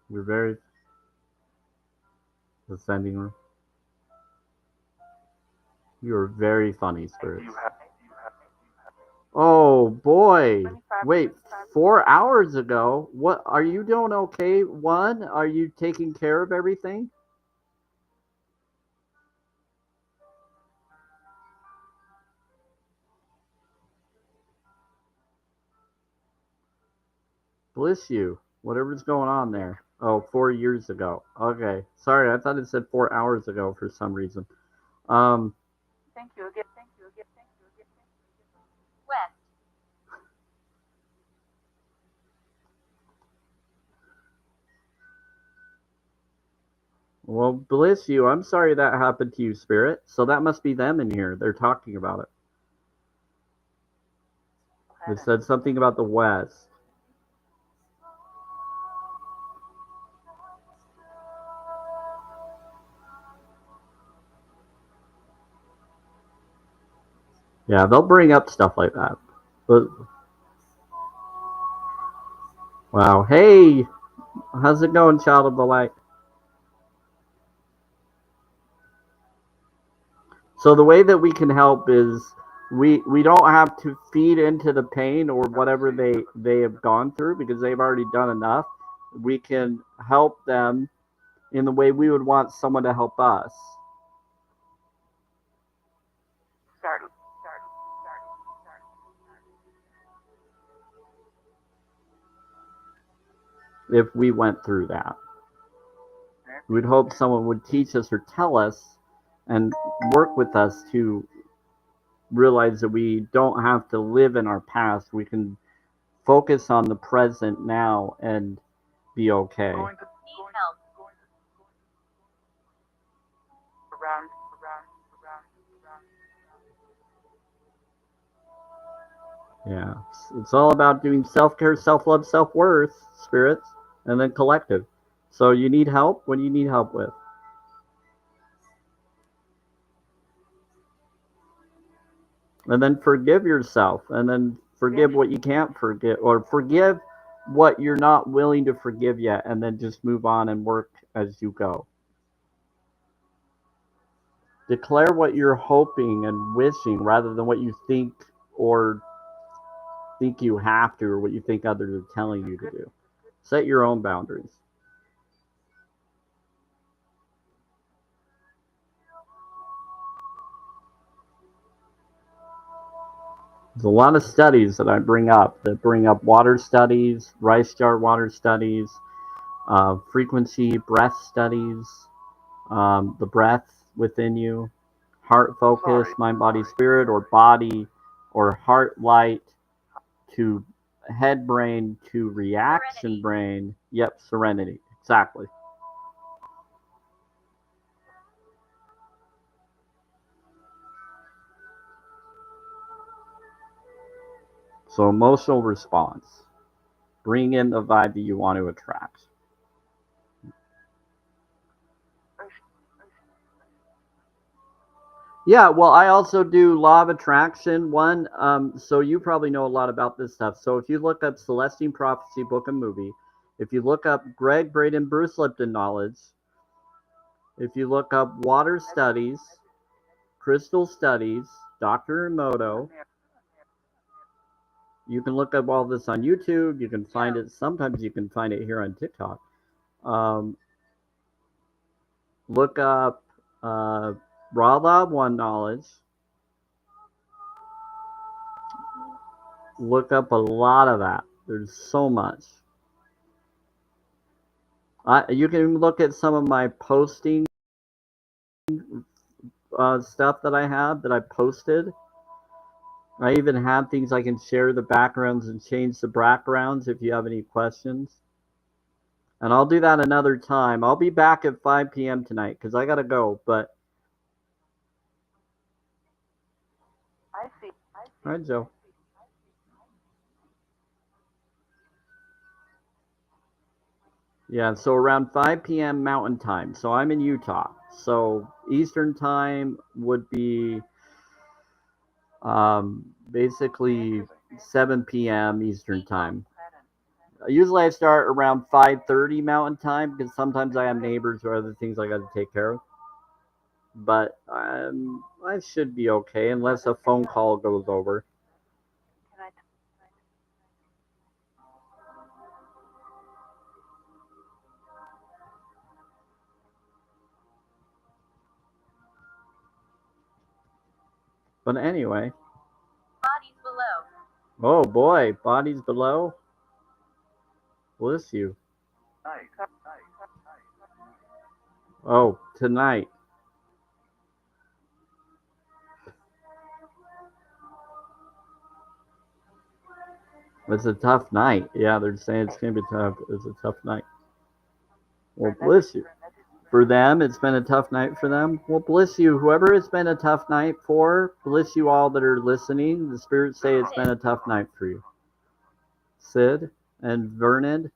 We're very ascending room. You are very funny, spirits. Oh boy! Wait, 4 hours ago? What are you doing? Okay, one. Are you taking care of everything? Bless you. Whatever's going on there. Oh, 4 years ago. Okay. Sorry, I thought it said 4 hours ago for some reason. Thank you again. Well, bless you. I'm sorry that happened to you, Spirit. So that must be them in here. They're talking about it. It said something about the West. Yeah, they'll bring up stuff like that. But wow, hey, how's it going, Child of the Light? So the way that we can help is we don't have to feed into the pain or whatever they have gone through because they've already done enough. We can help them in the way we would want someone to help us. If we went through that, we'd hope someone would teach us or tell us and work with us to realize that we don't have to live in our past. We can focus on the present now and be okay. Yeah, it's all about doing self-care, self-love, self-worth, spirits, and then collective. So you need help. What do you need help with? And then forgive yourself. And then forgive what you can't forgive. Or forgive what you're not willing to forgive yet. And then just move on and work as you go. Declare what you're hoping and wishing rather than what you think or think you have to or what you think others are telling you to do. Set your own boundaries. There's a lot of studies that I bring up that bring up water studies, rice jar water studies, frequency breath studies, the breath within you, heart focus, mind, body, spirit, or body, or heart light to head brain to reaction brain. Yep, serenity. Exactly. So emotional response. Bring in the vibe that you want to attract. Yeah, well, I also do law of attraction one. So you probably know a lot about this stuff. So if you look up Celestine Prophecy book and movie, if you look up Greg Braden Bruce Lipton knowledge, if you look up water studies, crystal studies, Dr. Emoto, you can look up all this on YouTube. You can find it. Sometimes you can find it here on TikTok. Look up Raw Lab One knowledge. Look up a lot of that. There's so much. You can look at some of my posting stuff that I have that I posted. I even have things I can share the backgrounds and change the backgrounds if you have any questions. And I'll do that another time. I'll be back at 5 p.m. tonight because I got to go. But I see. All right, Joe. Yeah, so around 5 p.m. Mountain Time. So I'm in Utah. So Eastern Time would be basically 7 p.m. Eastern Time. Usually I start around 5:30 Mountain Time because sometimes I have neighbors or other things I got to take care of. But I should be okay unless a phone call goes over. But anyway. Bodies below. Oh boy, bodies below. Bless you. Oh, tonight. It's a tough night. Yeah, they're saying it's gonna be tough. It's a tough night. Well, bless you. For them, it's been a tough night for them. Well, bless you. Whoever it's been a tough night for, bless you all that are listening. The spirits say it's been a tough night for you. Sid and Vernon.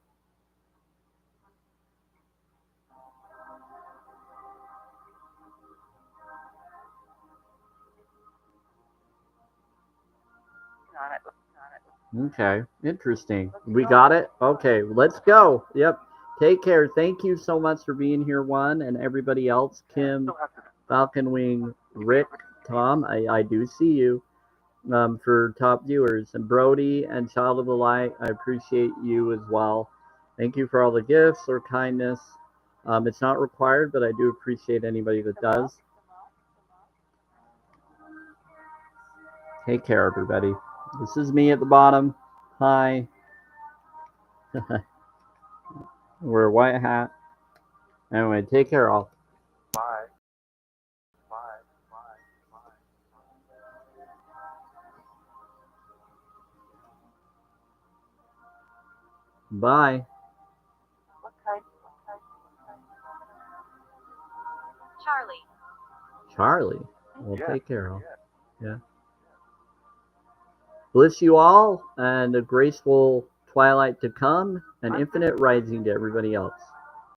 Okay, interesting. We got it? Okay, let's go. Yep. Take care. Thank you so much for being here, one, and everybody else. Kim, Falcon Wing, Rick, Tom, I do see you for top viewers. And Brody and Child of the Light, I appreciate you as well. Thank you for all the gifts or kindness. It's not required, but I do appreciate anybody that does. Take care, everybody. This is me at the bottom. Hi. Wear a white hat. Anyway, take care, all. Bye. Bye. Charlie. Charlie. Well, take care, all. Yeah. Bless you all, and a graceful twilight to come, and infinite rising to everybody else.